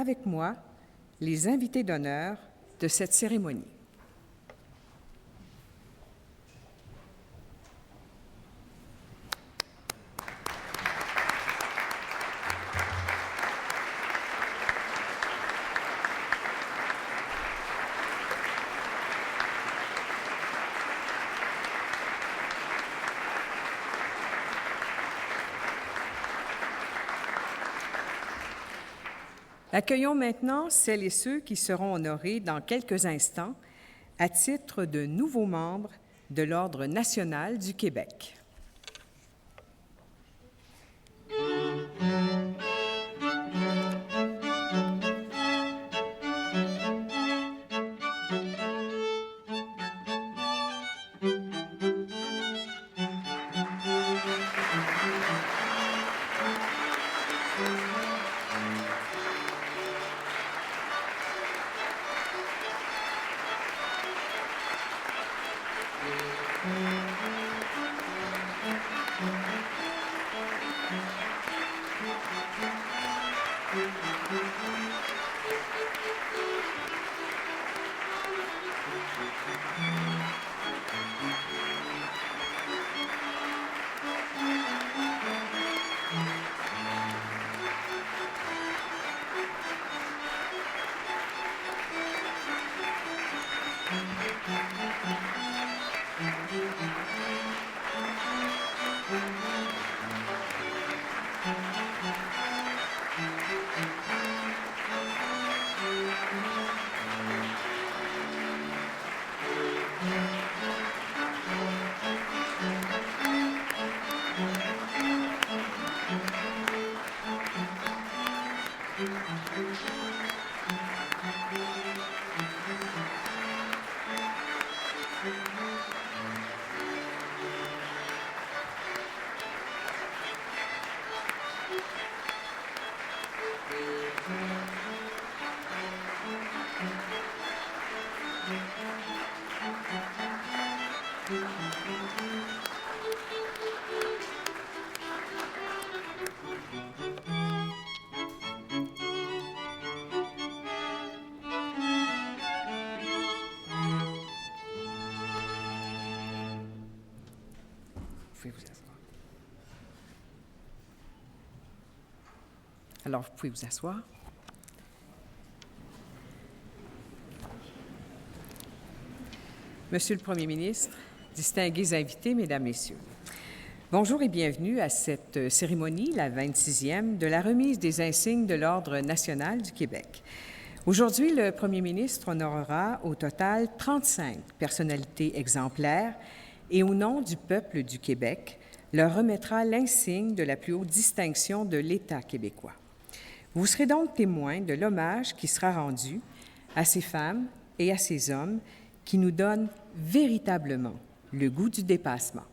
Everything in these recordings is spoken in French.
avec moi les invités d'honneur de cette cérémonie. Accueillons maintenant celles et ceux qui seront honorés dans quelques instants à titre de nouveaux membres de l'Ordre national du Québec. Vous asseoir. Alors, vous pouvez vous asseoir. Monsieur le Premier ministre, distingués invités, Mesdames, Messieurs, bonjour et bienvenue à cette cérémonie, la 26e, de la remise des insignes de l'Ordre national du Québec. Aujourd'hui, le Premier ministre honorera au total 35 personnalités exemplaires et au nom du peuple du Québec, leur remettra l'insigne de la plus haute distinction de l'État québécois. Vous serez donc témoins de l'hommage qui sera rendu à ces femmes et à ces hommes qui nous donnent véritablement le goût du dépassement.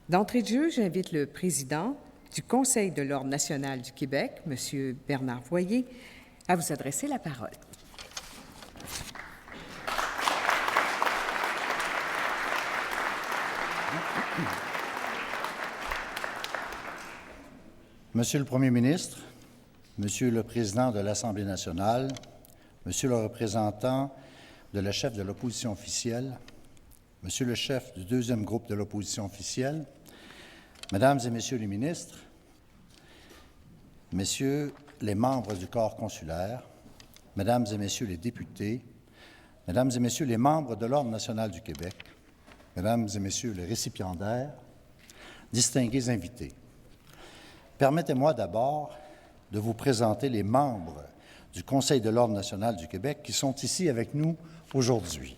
D'entrée de jeu, j'invite le président du Conseil de l'Ordre national du Québec, M. Bernard Voyer, à vous adresser la parole. Monsieur le Premier ministre, Monsieur le Président de l'Assemblée nationale, Monsieur le représentant de la chef de l'opposition officielle, Monsieur le chef du deuxième groupe de l'opposition officielle, Mesdames et Messieurs les ministres, Messieurs les membres du corps consulaire, Mesdames et Messieurs les députés, Mesdames et Messieurs les membres de l'Ordre national du Québec, Mesdames et Messieurs les récipiendaires, distingués invités. Permettez-moi d'abord de vous présenter les membres du Conseil de l'Ordre national du Québec qui sont ici avec nous aujourd'hui.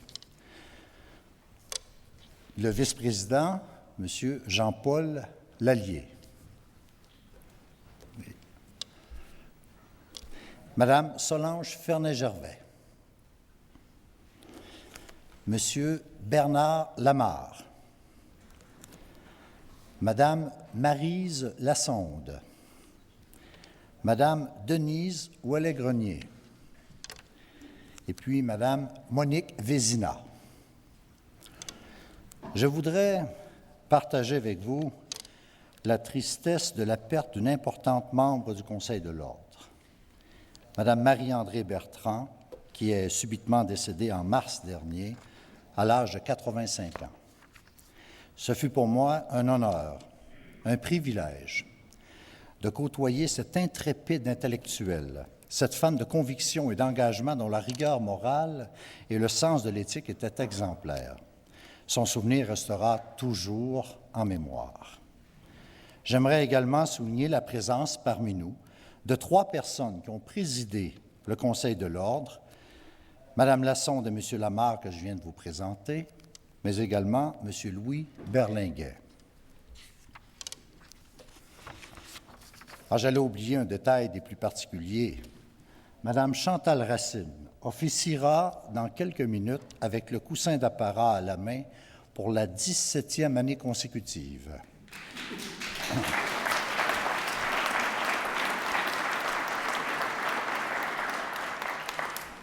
Le vice-président, M. Jean-Paul Lallier. Madame Solange Ferney-Gervais. Monsieur Bernard Lamarre. Madame Maryse Lassonde. Madame Denise Ouellet-Grenier. Et puis Madame Monique Vézina. Je voudrais partager avec vous la tristesse de la perte d'une importante membre du Conseil de l'Ordre. Madame Marie-André Bertrand, qui est subitement décédée en mars dernier, à l'âge de 85 ans. Ce fut pour moi un honneur, un privilège de côtoyer cette intrépide intellectuelle, cette femme de conviction et d'engagement dont la rigueur morale et le sens de l'éthique étaient exemplaires. Son souvenir restera toujours en mémoire. J'aimerais également souligner la présence parmi nous de 3 personnes qui ont présidé le Conseil de l'Ordre, Mme Lassonde et M. Lamarre, que je viens de vous présenter, mais également M. Louis Berlinguet. J'allais oublier un détail des plus particuliers. Mme Chantal Racine officiera dans quelques minutes avec le coussin d'apparat à la main pour la 17e année consécutive.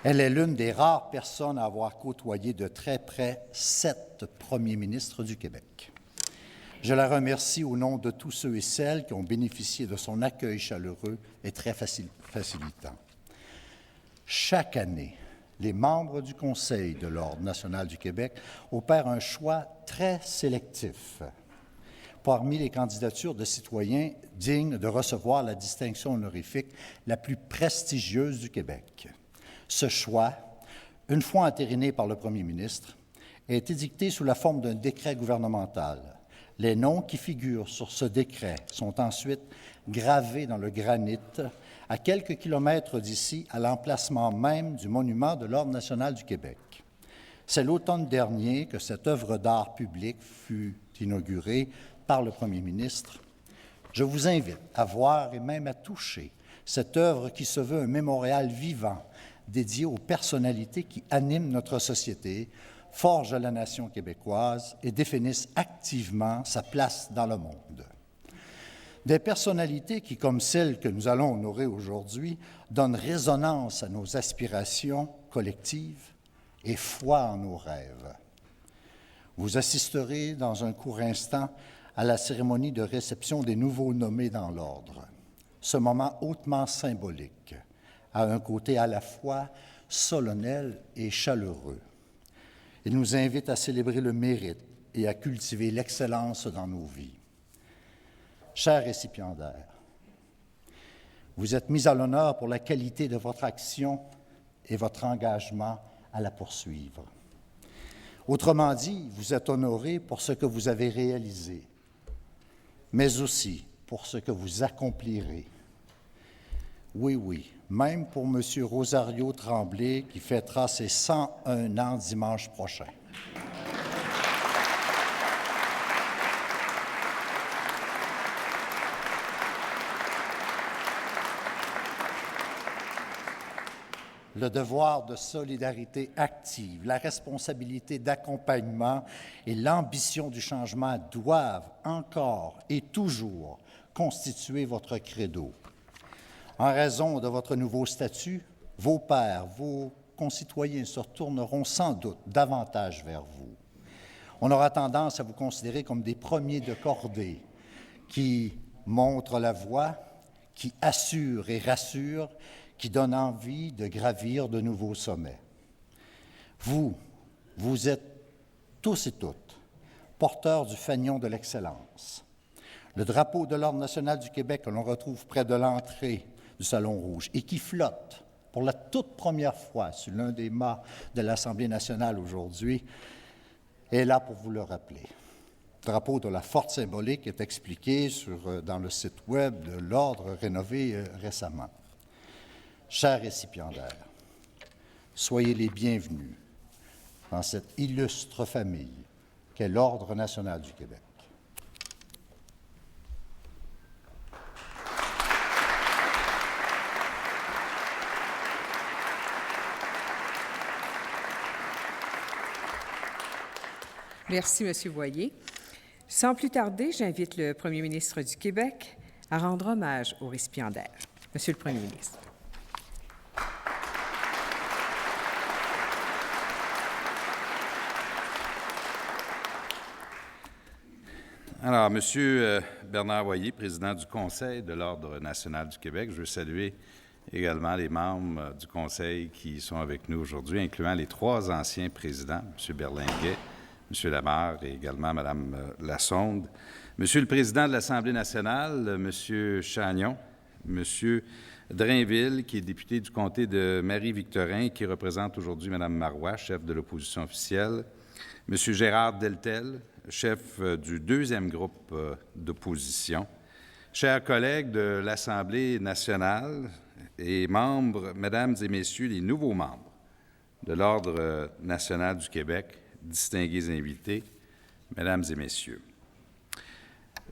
Elle est l'une des rares personnes à avoir côtoyé de très près 7 premiers ministres du Québec. Je la remercie au nom de tous ceux et celles qui ont bénéficié de son accueil chaleureux et très facilitant. Chaque année, les membres du Conseil de l'Ordre national du Québec opèrent un choix très sélectif parmi les candidatures de citoyens dignes de recevoir la distinction honorifique la plus prestigieuse du Québec. Ce choix, une fois entériné par le premier ministre, a été dicté sous la forme d'un décret gouvernemental. Les noms qui figurent sur ce décret sont ensuite gravés dans le granit à quelques kilomètres d'ici, à l'emplacement même du monument de l'Ordre national du Québec. C'est l'automne dernier que cette œuvre d'art public fut inaugurée par le premier ministre. Je vous invite à voir et même à toucher cette œuvre qui se veut un mémorial vivant dédié aux personnalités qui animent notre société, forgent la nation québécoise et définissent activement sa place dans le monde. Des personnalités qui, comme celles que nous allons honorer aujourd'hui, donnent résonance à nos aspirations collectives et foi en nos rêves. Vous assisterez dans un court instant à la cérémonie de réception des nouveaux nommés dans l'Ordre. Ce moment hautement symbolique a un côté à la fois solennel et chaleureux. Il nous invite à célébrer le mérite et à cultiver l'excellence dans nos vies. Chers récipiendaires, vous êtes mis à l'honneur pour la qualité de votre action et votre engagement à la poursuivre. Autrement dit, vous êtes honorés pour ce que vous avez réalisé, mais aussi pour ce que vous accomplirez. Oui, même pour M. Rosario Tremblay, qui fêtera ses 101 ans dimanche prochain. Le devoir de solidarité active, la responsabilité d'accompagnement et l'ambition du changement doivent encore et toujours constituer votre credo. En raison de votre nouveau statut, vos pairs, vos concitoyens se retourneront sans doute davantage vers vous. On aura tendance à vous considérer comme des premiers de cordée qui montrent la voie, qui assurent et rassurent, qui donnent envie de gravir de nouveaux sommets. Vous êtes tous et toutes porteurs du fanion de l'excellence. Le drapeau de l'Ordre national du Québec que l'on retrouve près de l'entrée du Salon Rouge et qui flotte pour la toute première fois sur l'un des mâts de l'Assemblée nationale aujourd'hui est là pour vous le rappeler. Le drapeau de la forte symbolique est expliqué dans le site web de l'Ordre rénové récemment. Chers récipiendaires, soyez les bienvenus dans cette illustre famille qu'est l'Ordre national du Québec. Merci, M. Boyer. Sans plus tarder, j'invite le Premier ministre du Québec à rendre hommage aux récipiendaires. Monsieur le Premier ministre. Alors, Monsieur Bernard Boyer, président du Conseil de l'Ordre national du Québec, je veux saluer également les membres du Conseil qui sont avec nous aujourd'hui, incluant les 3 anciens présidents, M. Berlinguet, M. Lamarre et également Mme Lassonde, M. le Président de l'Assemblée nationale, M. Chagnon, M. Drainville, qui est député du comté de Marie-Victorin, qui représente aujourd'hui Mme Marois, chef de l'opposition officielle, M. Gérard Deltel, chef du 2e groupe d'opposition, chers collègues de l'Assemblée nationale et membres, Mesdames et Messieurs, les nouveaux membres de l'Ordre national du Québec, distingués invités, Mesdames et Messieurs.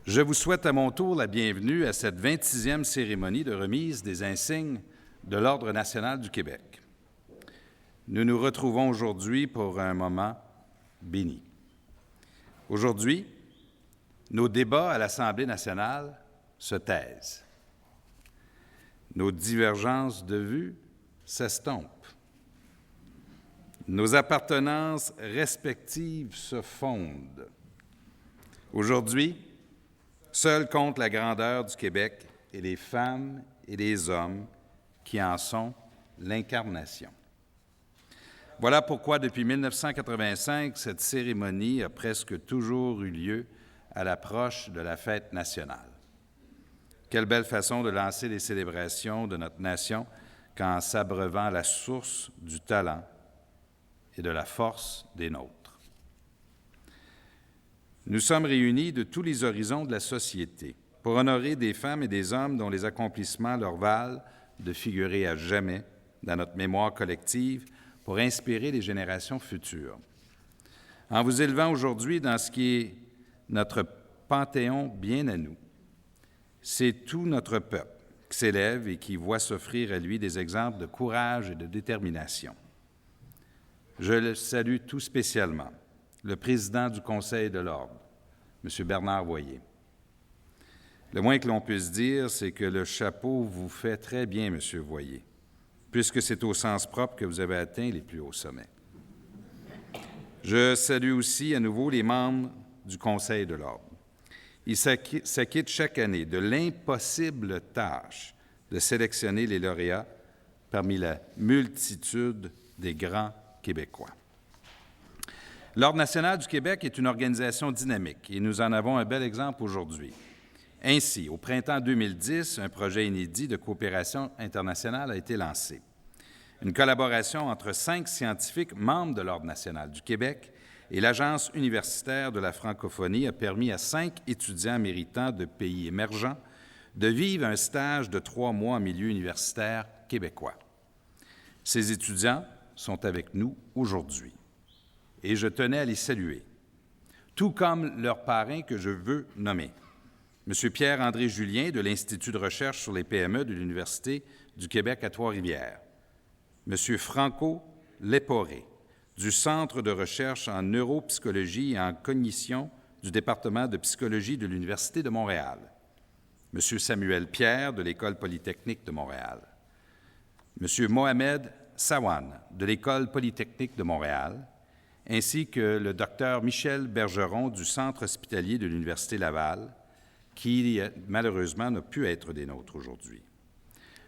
Je vous souhaite à mon tour la bienvenue à cette 26e cérémonie de remise des insignes de l'Ordre national du Québec. Nous nous retrouvons aujourd'hui pour un moment béni. Aujourd'hui, nos débats à l'Assemblée nationale se taisent. Nos divergences de vues s'estompent. Nos appartenances respectives se fondent. Aujourd'hui, seul compte la grandeur du Québec et les femmes et les hommes qui en sont l'incarnation. Voilà pourquoi, depuis 1985, cette cérémonie a presque toujours eu lieu à l'approche de la fête nationale. Quelle belle façon de lancer les célébrations de notre nation qu'en s'abreuvant la source du talent et de la force des nôtres. Nous sommes réunis de tous les horizons de la société pour honorer des femmes et des hommes dont les accomplissements leur valent de figurer à jamais dans notre mémoire collective pour inspirer les générations futures. En vous élevant aujourd'hui dans ce qui est notre panthéon bien à nous, c'est tout notre peuple qui s'élève et qui voit s'offrir à lui des exemples de courage et de détermination. Je le salue tout spécialement, le président du Conseil de l'Ordre, M. Bernard Voyer. Le moins que l'on puisse dire, c'est que le chapeau vous fait très bien, M. Voyer, puisque c'est au sens propre que vous avez atteint les plus hauts sommets. Je salue aussi à nouveau les membres du Conseil de l'Ordre. Ils s'acquittent chaque année de l'impossible tâche de sélectionner les lauréats parmi la multitude des grands Québécois. L'Ordre national du Québec est une organisation dynamique et nous en avons un bel exemple aujourd'hui. Ainsi, au printemps 2010, un projet inédit de coopération internationale a été lancé. Une collaboration entre 5 scientifiques membres de l'Ordre national du Québec et l'Agence universitaire de la francophonie a permis à 5 étudiants méritants de pays émergents de vivre un stage de 3 mois en milieu universitaire québécois. Ces étudiants sont avec nous aujourd'hui et je tenais à les saluer, tout comme leur parrain que je veux nommer, M. Pierre-André Julien de l'Institut de recherche sur les PME de l'Université du Québec à Trois-Rivières, M. Franco Léporé, du Centre de recherche en neuropsychologie et en cognition du département de psychologie de l'Université de Montréal, M. Samuel Pierre de l'École polytechnique de Montréal, M. Mohamed Sawan de l'École polytechnique de Montréal, ainsi que le Dr Michel Bergeron du Centre hospitalier de l'Université Laval, qui malheureusement n'a pu être des nôtres aujourd'hui.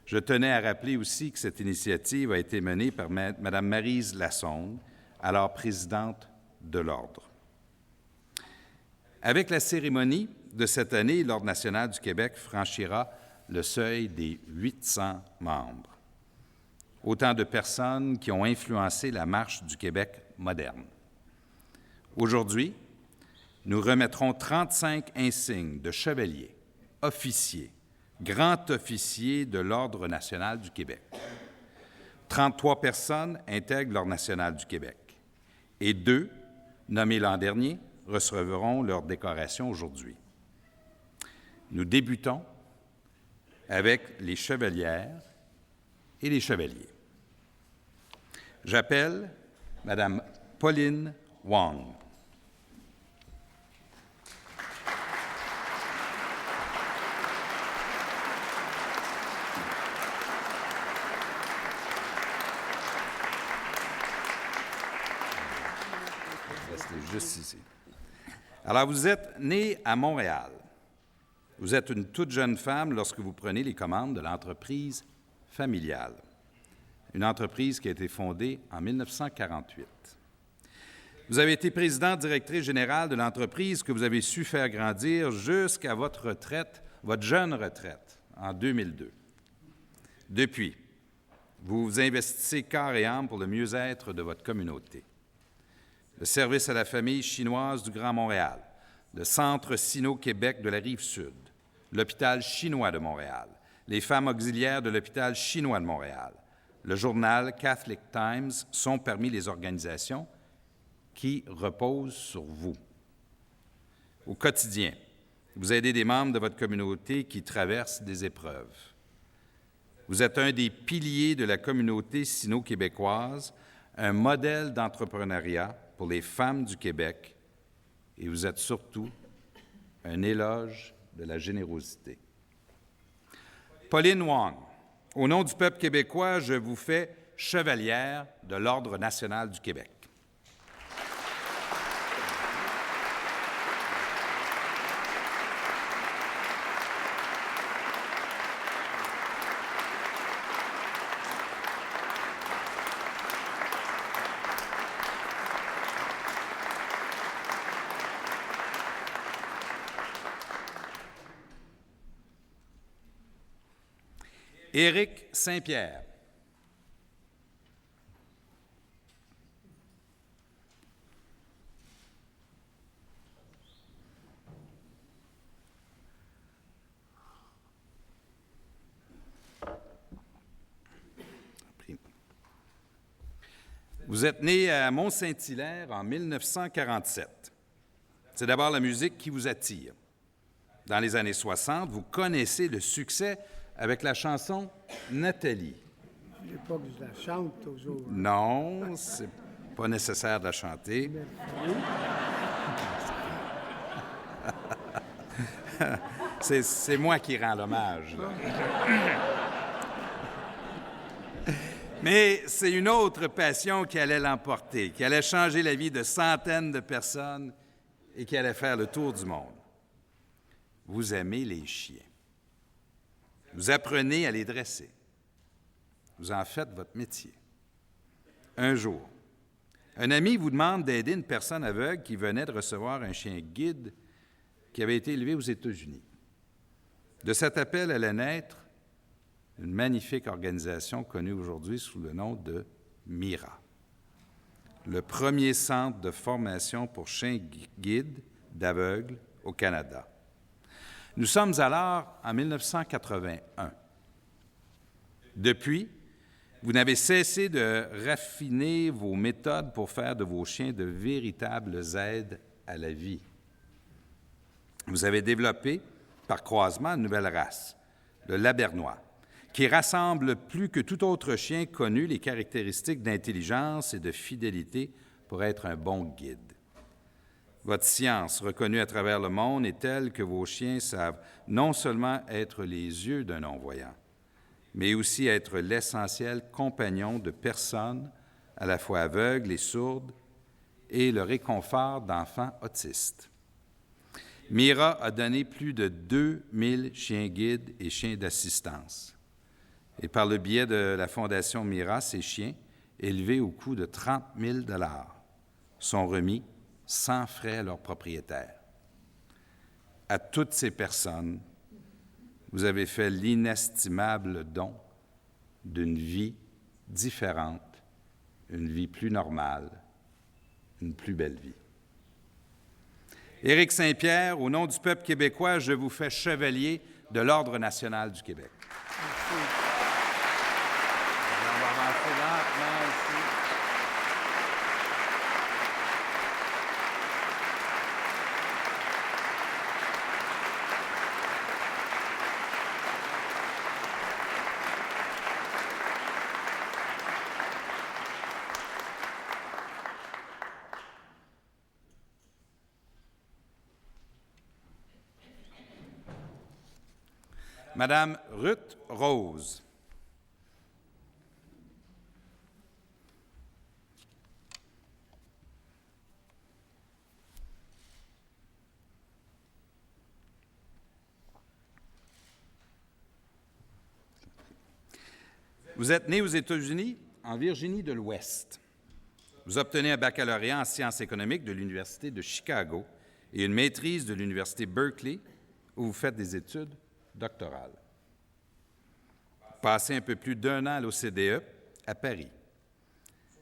Je tenais à rappeler aussi que cette initiative a été menée par Mme Maryse Lassonde, alors présidente de l'Ordre. Avec la cérémonie de cette année, l'Ordre national du Québec franchira le seuil des 800 membres. Autant de personnes qui ont influencé la marche du Québec moderne. Aujourd'hui, nous remettrons 35 insignes de chevaliers, officiers, grands officiers de l'Ordre national du Québec. 33 personnes intègrent l'Ordre national du Québec et 2, nommés l'an dernier, recevront leur décoration aujourd'hui. Nous débutons avec les chevalières et les chevaliers. J'appelle Mme Pauline Wong. Juste ici. Alors, vous êtes née à Montréal. Vous êtes une toute jeune femme lorsque vous prenez les commandes de l'entreprise familiale, une entreprise qui a été fondée en 1948. Vous avez été présidente directrice générale de l'entreprise que vous avez su faire grandir jusqu'à votre retraite, votre jeune retraite, en 2002. Depuis, vous vous investissez corps et âme pour le mieux-être de votre communauté. Le service à la famille chinoise du Grand Montréal, le Centre Sino-Québec de la Rive-Sud, l'Hôpital chinois de Montréal, les femmes auxiliaires de l'Hôpital chinois de Montréal, le journal Catholic Times sont parmi les organisations qui reposent sur vous. Au quotidien, vous aidez des membres de votre communauté qui traversent des épreuves. Vous êtes un des piliers de la communauté sino-québécoise, un modèle d'entrepreneuriat pour les femmes du Québec, et vous êtes surtout un éloge de la générosité. Pauline Wong, au nom du peuple québécois, je vous fais chevalière de l'Ordre national du Québec. Éric Saint-Pierre. Vous êtes né à Mont-Saint-Hilaire en 1947. C'est d'abord la musique qui vous attire. Dans les années 60, vous connaissez le succès avec la chanson Nathalie. Je ne dis pas que je la chante toujours. Non, c'est pas nécessaire de la chanter. C'est moi qui rends l'hommage, là. Mais c'est une autre passion qui allait l'emporter, qui allait changer la vie de centaines de personnes et qui allait faire le tour du monde. Vous aimez les chiens. Vous apprenez à les dresser. Vous en faites votre métier. Un jour, un ami vous demande d'aider une personne aveugle qui venait de recevoir un chien guide qui avait été élevé aux États-Unis. De cet appel allait naître une magnifique organisation connue aujourd'hui sous le nom de MIRA, le premier centre de formation pour chiens guides d'aveugles au Canada. Nous sommes alors en 1981. Depuis, vous n'avez cessé de raffiner vos méthodes pour faire de vos chiens de véritables aides à la vie. Vous avez développé, par croisement, une nouvelle race, le Labernois, qui rassemble plus que tout autre chien connu les caractéristiques d'intelligence et de fidélité pour être un bon guide. Votre science, reconnue à travers le monde, est telle que vos chiens savent non seulement être les yeux d'un non-voyant, mais aussi être l'essentiel compagnon de personnes à la fois aveugles et sourdes et le réconfort d'enfants autistes. MIRA a donné plus de 2000 chiens guides et chiens d'assistance. Et par le biais de la Fondation MIRA, ces chiens, élevés au coût de 30 000 $, sont remis sans frais à leurs propriétaires. À toutes ces personnes, vous avez fait l'inestimable don d'une vie différente, une vie plus normale, une plus belle vie. Éric Saint-Pierre, au nom du peuple québécois, je vous fais chevalier de l'Ordre national du Québec. Merci. On va avancer lentement ici. Madame Ruth Rose. Vous êtes né aux États-Unis, en Virginie de l'Ouest. Vous obtenez un baccalauréat en sciences économiques de l'Université de Chicago et une maîtrise de l'Université Berkeley, où vous faites des études doctorales. Passez un peu plus d'1 an à l'OCDE à Paris.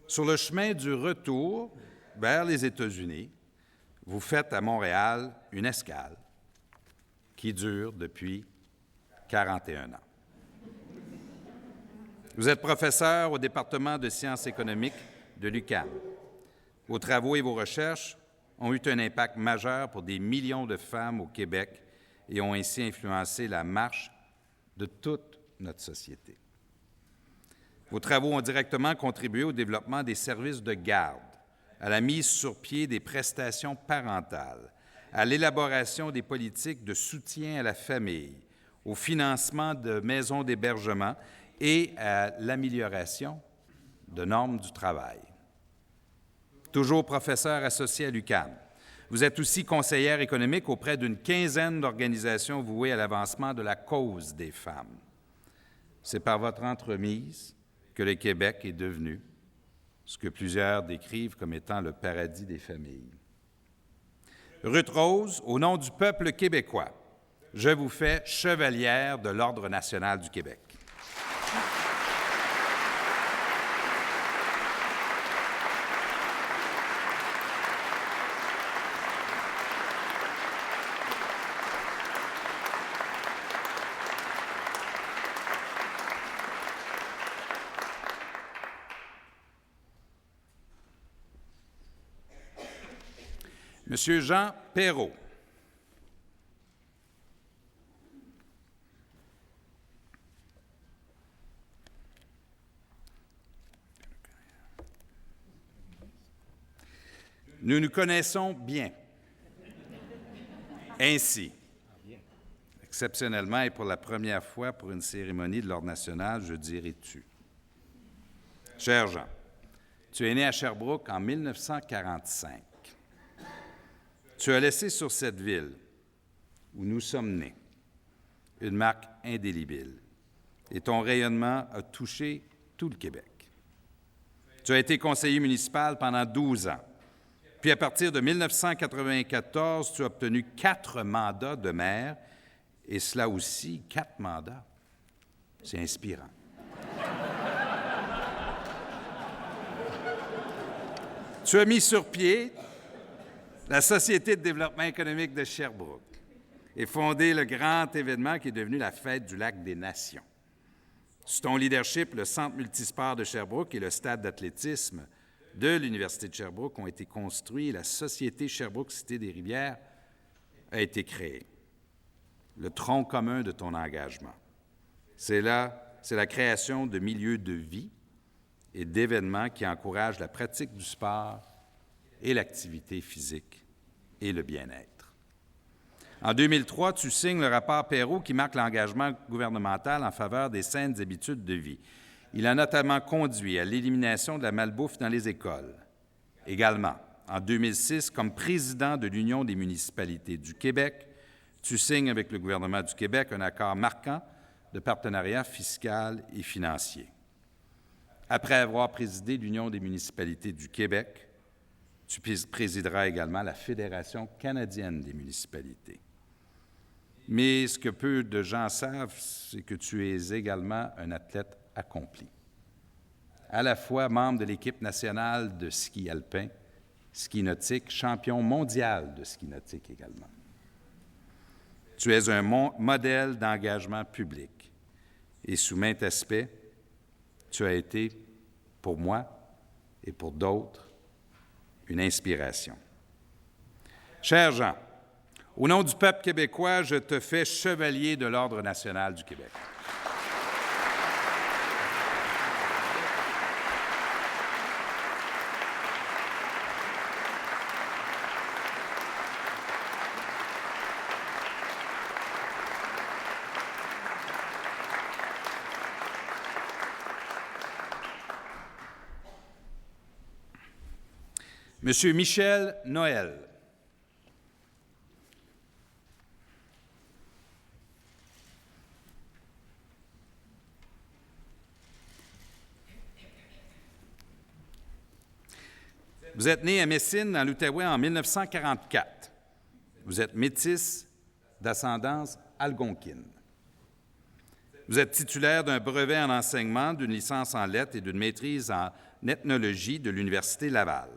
Sur le chemin du retour vers les États-Unis, vous faites à Montréal une escale qui dure depuis 41 ans. Vous êtes professeur au département de sciences économiques de l'UQAM. Vos travaux et vos recherches ont eu un impact majeur pour des millions de femmes au Québec et ont ainsi influencé la marche de toute notre société. Vos travaux ont directement contribué au développement des services de garde, à la mise sur pied des prestations parentales, à l'élaboration des politiques de soutien à la famille, au financement de maisons d'hébergement et à l'amélioration de normes du travail. Toujours professeur associé à l'UQAM, vous êtes aussi conseillère économique auprès d'une quinzaine d'organisations vouées à l'avancement de la cause des femmes. C'est par votre entremise que le Québec est devenu ce que plusieurs décrivent comme étant le paradis des familles. Ruth Rose, au nom du peuple québécois, je vous fais chevalière de l'Ordre national du Québec. Monsieur Jean Perrault. Nous nous connaissons bien. Ainsi, exceptionnellement et pour la première fois pour une cérémonie de l'Ordre national, je dirai tu. Cher Jean, tu es né à Sherbrooke en 1945. Tu as laissé sur cette ville, où nous sommes nés, une marque indélébile, et ton rayonnement a touché tout le Québec. Tu as été conseiller municipal pendant 12 ans, puis à partir de 1994, tu as obtenu 4 mandats de maire, et cela aussi, 4 mandats. C'est inspirant. Tu as mis sur pied la Société de développement économique de Sherbrooke et fondé le grand événement qui est devenu la Fête du Lac des Nations. Sous ton leadership, le Centre multisport de Sherbrooke et le stade d'athlétisme de l'Université de Sherbrooke ont été construits et la Société Sherbrooke Cité des Rivières a été créée. Le tronc commun de ton engagement, c'est la création de milieux de vie et d'événements qui encouragent la pratique du sport et l'activité physique et le bien-être. En 2003, tu signes le rapport Perrault qui marque l'engagement gouvernemental en faveur des saines habitudes de vie. Il a notamment conduit à l'élimination de la malbouffe dans les écoles. Également, en 2006, comme président de l'Union des municipalités du Québec, tu signes avec le gouvernement du Québec un accord marquant de partenariat fiscal et financier. Après avoir présidé l'Union des municipalités du Québec, tu présideras également la Fédération canadienne des municipalités. Mais ce que peu de gens savent, c'est que tu es également un athlète accompli. À la fois membre de l'équipe nationale de ski alpin, ski nautique, champion mondial de ski nautique également. Tu es un modèle d'engagement public et sous maints aspects, tu as été, pour moi et pour d'autres, une inspiration. Cher Jean, au nom du peuple québécois, je te fais chevalier de l'Ordre national du Québec. Monsieur Michel Noël. Vous êtes né à Messine, dans l'Outaouais, en 1944. Vous êtes métisse d'ascendance algonquine. Vous êtes titulaire d'un brevet en enseignement, d'une licence en lettres et d'une maîtrise en ethnologie de l'Université Laval.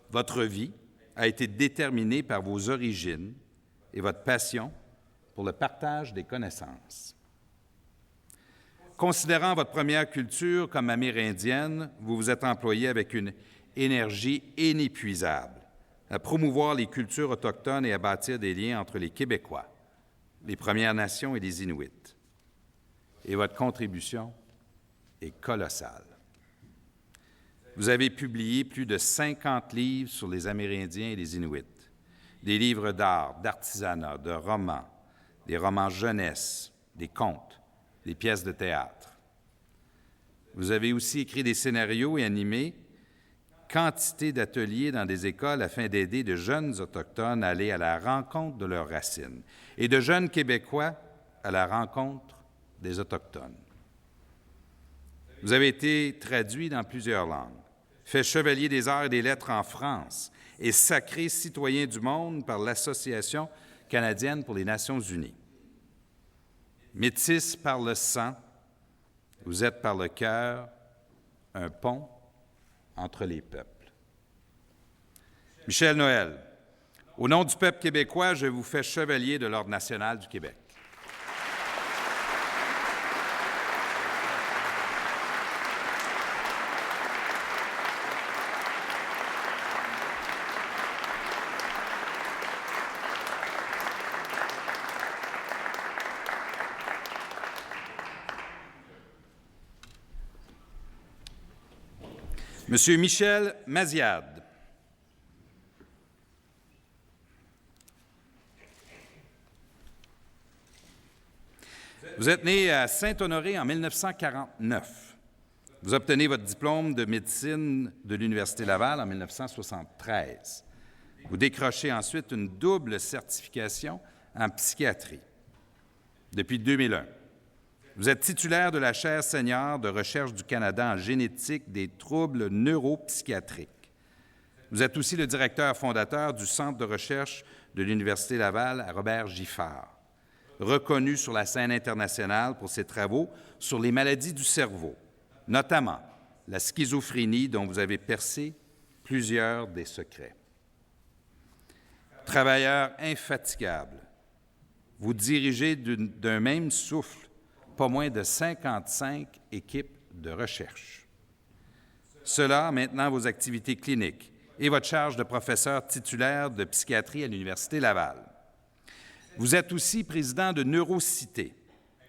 Votre vie a été déterminée par vos origines et votre passion pour le partage des connaissances. Considérant votre première culture comme amérindienne, vous vous êtes employé avec une énergie inépuisable à promouvoir les cultures autochtones et à bâtir des liens entre les Québécois, les Premières Nations et les Inuits. Et votre contribution est colossale. Vous avez publié plus de 50 livres sur les Amérindiens et les Inuits, des livres d'art, d'artisanat, de romans, des romans jeunesse, des contes, des pièces de théâtre. Vous avez aussi écrit des scénarios et animé quantité d'ateliers dans des écoles afin d'aider de jeunes Autochtones à aller à la rencontre de leurs racines et de jeunes Québécois à la rencontre des Autochtones. Vous avez été traduit dans plusieurs langues, fait chevalier des arts et des lettres en France et sacré citoyen du monde par l'Association canadienne pour les Nations unies. Métis par le sang, vous êtes par le cœur un pont entre les peuples. Michel Noël, au nom du peuple québécois, je vous fais chevalier de l'Ordre national du Québec. Monsieur Michel Maziad. Vous êtes né à Saint-Honoré en 1949. Vous obtenez votre diplôme de médecine de l'Université Laval en 1973. Vous décrochez ensuite une double certification en psychiatrie. Depuis 2001, vous êtes titulaire de la chaire senior de recherche du Canada en génétique des troubles neuropsychiatriques. Vous êtes aussi le directeur fondateur du Centre de recherche de l'Université Laval à Robert-Giffard, reconnu sur la scène internationale pour ses travaux sur les maladies du cerveau, notamment la schizophrénie dont vous avez percé plusieurs des secrets. Travailleur infatigable, vous dirigez d'un même souffle pas moins de 55 équipes de recherche. Cela, maintenant, vos activités cliniques et votre charge de professeur titulaire de psychiatrie à l'Université Laval. Vous êtes aussi président de Neurocité,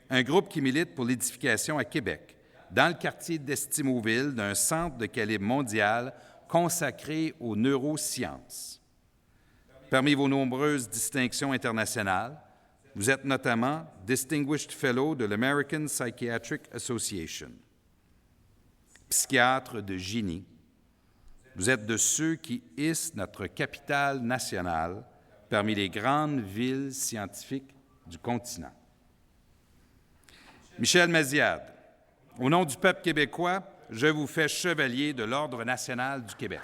un groupe qui milite pour l'édification à Québec, dans le quartier d'Estimauville, d'un centre de calibre mondial consacré aux neurosciences. Parmi vos nombreuses distinctions internationales, vous êtes notamment Distinguished Fellow de l'American Psychiatric Association. Psychiatre de génie, vous êtes de ceux qui hissent notre capitale nationale parmi les grandes villes scientifiques du continent. Michel Maziad, au nom du peuple québécois, je vous fais chevalier de l'Ordre national du Québec.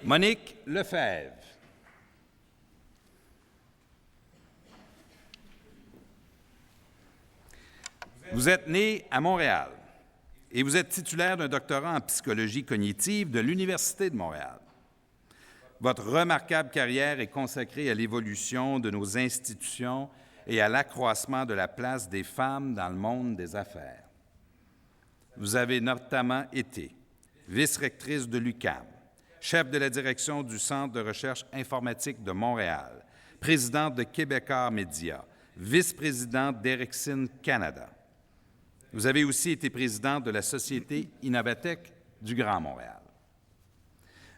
Monique Lefebvre. Vous êtes née à Montréal et vous êtes titulaire d'un doctorat en psychologie cognitive de l'Université de Montréal. Votre remarquable carrière est consacrée à l'évolution de nos institutions et à l'accroissement de la place des femmes dans le monde des affaires. Vous avez notamment été vice-rectrice de l'UQAM, chef de la direction du Centre de recherche informatique de Montréal, présidente de Québécois Média, vice-présidente d'Ericsson Canada. Vous avez aussi été présidente de la Société Innovatech du Grand Montréal.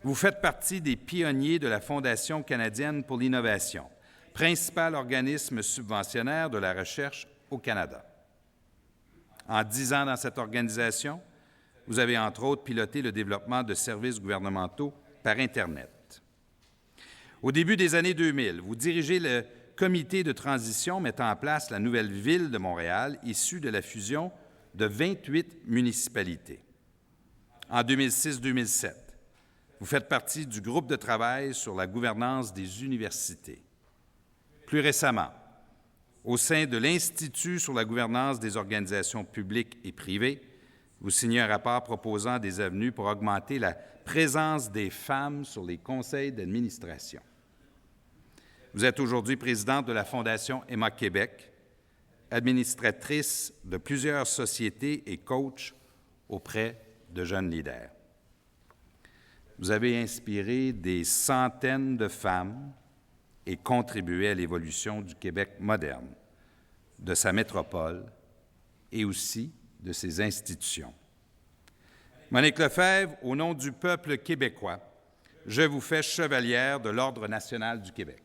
Vous faites partie des pionniers de la Fondation canadienne pour l'innovation, principal organisme subventionnaire de la recherche au Canada. En 10 ans dans cette organisation, Vous avez, entre autres, piloté le développement de services gouvernementaux par Internet. Au début des années 2000, vous dirigez le comité de transition mettant en place la nouvelle ville de Montréal, issue de la fusion de 28 municipalités. En 2006-2007, vous faites partie du groupe de travail sur la gouvernance des universités. Plus récemment, au sein de l'Institut sur la gouvernance des organisations publiques et privées, vous signez un rapport proposant des avenues pour augmenter la présence des femmes sur les conseils d'administration. Vous êtes aujourd'hui présidente de la Fondation Emma Québec, administratrice de plusieurs sociétés et coach auprès de jeunes leaders. Vous avez inspiré des centaines de femmes et contribué à l'évolution du Québec moderne, de sa métropole et aussi de ses institutions. Monique Lefebvre, au nom du peuple québécois, je vous fais chevalière de l'Ordre national du Québec.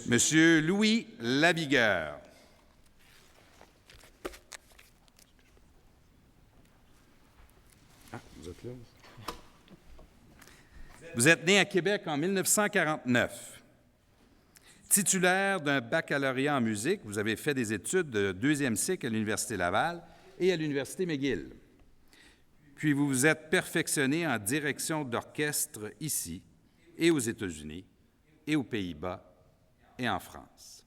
Monsieur Louis Lavigueur. Vous êtes là? Vous êtes né à Québec en 1949. Titulaire d'un baccalauréat en musique, vous avez fait des études de deuxième cycle à l'Université Laval et à l'Université McGill. Puis vous vous êtes perfectionné en direction d'orchestre ici et aux États-Unis et aux Pays-Bas et en France.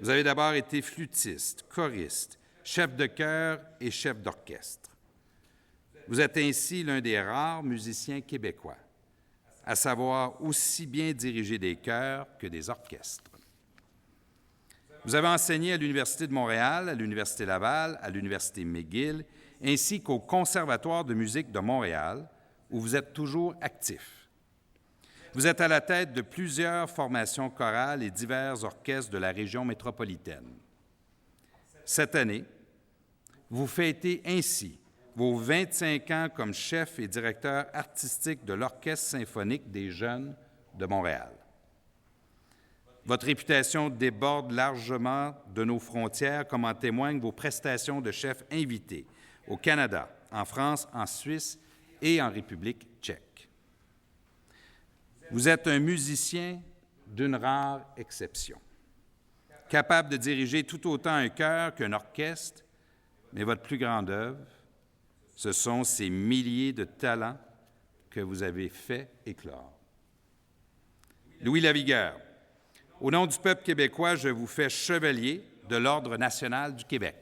Vous avez d'abord été flûtiste, choriste, chef de chœur et chef d'orchestre. Vous êtes ainsi l'un des rares musiciens québécois à savoir aussi bien diriger des chœurs que des orchestres. Vous avez enseigné à l'Université de Montréal, à l'Université Laval, à l'Université McGill, ainsi qu'au Conservatoire de musique de Montréal, où vous êtes toujours actif. Vous êtes à la tête de plusieurs formations chorales et divers orchestres de la région métropolitaine. Cette année, vous fêtez ainsi vos 25 ans comme chef et directeur artistique de l'Orchestre symphonique des jeunes de Montréal. Votre réputation déborde largement de nos frontières, comme en témoignent vos prestations de chef invité au Canada, en France, en Suisse et en République tchèque. Vous êtes un musicien d'une rare exception, capable de diriger tout autant un chœur qu'un orchestre, mais votre plus grande œuvre, ce sont ces milliers de talents que vous avez fait éclore. Louis Lavigueur, au nom du peuple québécois, je vous fais chevalier de l'Ordre national du Québec.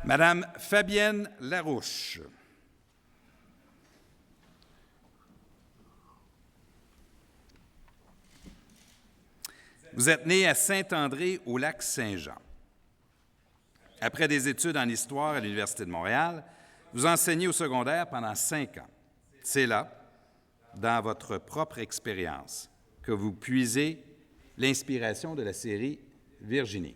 Madame Fabienne Larouche. Vous êtes née à Saint-André, au Lac-Saint-Jean. Après des études en histoire à l'Université de Montréal, vous enseignez au secondaire pendant 5 ans. C'est là, dans votre propre expérience, que vous puisez l'inspiration de la série Virginie.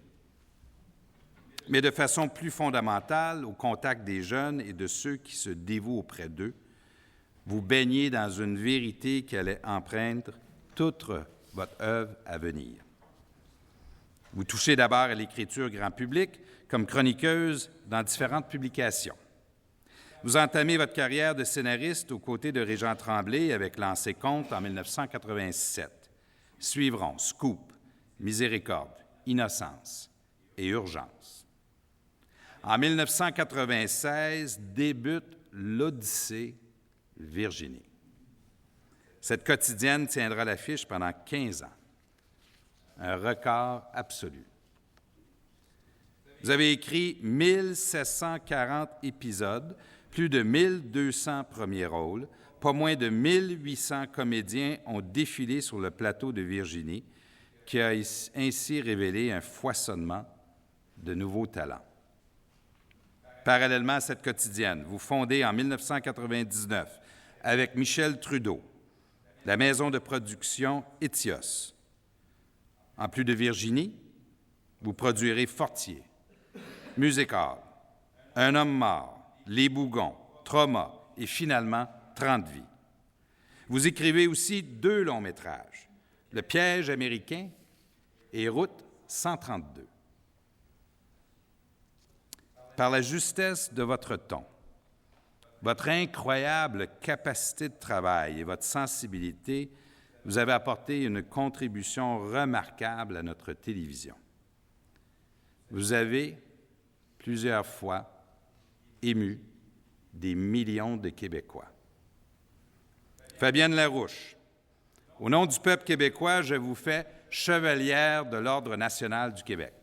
Mais de façon plus fondamentale, au contact des jeunes et de ceux qui se dévouent auprès d'eux, vous baignez dans une vérité qui allait empreindre toute votre œuvre à venir. Vous touchez d'abord à l'écriture grand public comme chroniqueuse dans différentes publications. Vous entamez votre carrière de scénariste aux côtés de Régent Tremblay avec Lancé Compte en 1987. Suivront Scoop, Miséricorde, Innocence et Urgence. En 1996, débute l'Odyssée Virginie. Cette quotidienne tiendra l'affiche pendant 15 ans. Un record absolu. Vous avez écrit 1740 épisodes, plus de 1200 premiers rôles, pas moins de 1800 comédiens ont défilé sur le plateau de Virginie, qui a ainsi révélé un foisonnement de nouveaux talents. Parallèlement à cette quotidienne, vous fondez en 1999, avec Michel Trudeau, la maison de production Étios. En plus de Virginie, vous produirez Fortier, Music Hall, Un homme mort, Les Bougons, Trauma et finalement 30 vies. Vous écrivez aussi 2 longs métrages, Le piège américain et Route 132. Par la justesse de votre ton, votre incroyable capacité de travail et votre sensibilité, vous avez apporté une contribution remarquable à notre télévision. Vous avez plusieurs fois ému des millions de Québécois. Fabienne Larouche, au nom du peuple québécois, je vous fais chevalière de l'Ordre national du Québec.